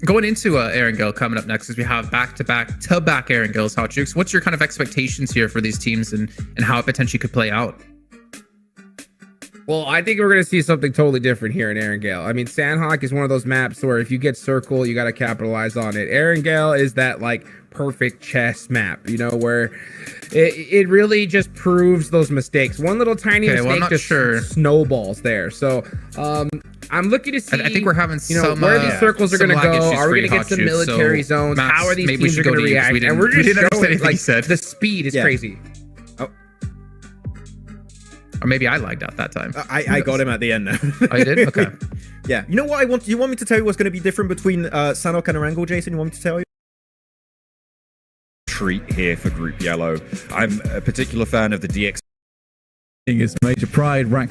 Going into Erangel coming up next, as we have back-to-back Erangel's Hot Jukes. What's your kind of expectations here for these teams and how it potentially could play out? Well, I think we're going to see something totally different here in Erangel. I mean, Sandhawk is one of those maps where if you get Circle, you got to capitalize on it. Erangel is that, like, perfect chess map, you know, where it really just proves those mistakes. One little tiny mistake just snowballs there. So, I'm looking to see. I think we're having some where these circles are going to go. Are we going to get some military zones? Max, how are these teams going to react? And we're just showing like the speed is crazy. Oh. Or maybe I lagged out that time. I got him at the end now. Oh, you did? Okay. Yeah. You know what I want? You want me to tell you what's going to be different between Sanhok and Orangle, Jason? You want me to tell you? Treat here for Group Yellow. I'm a particular fan of the DX. Is Major Pride rack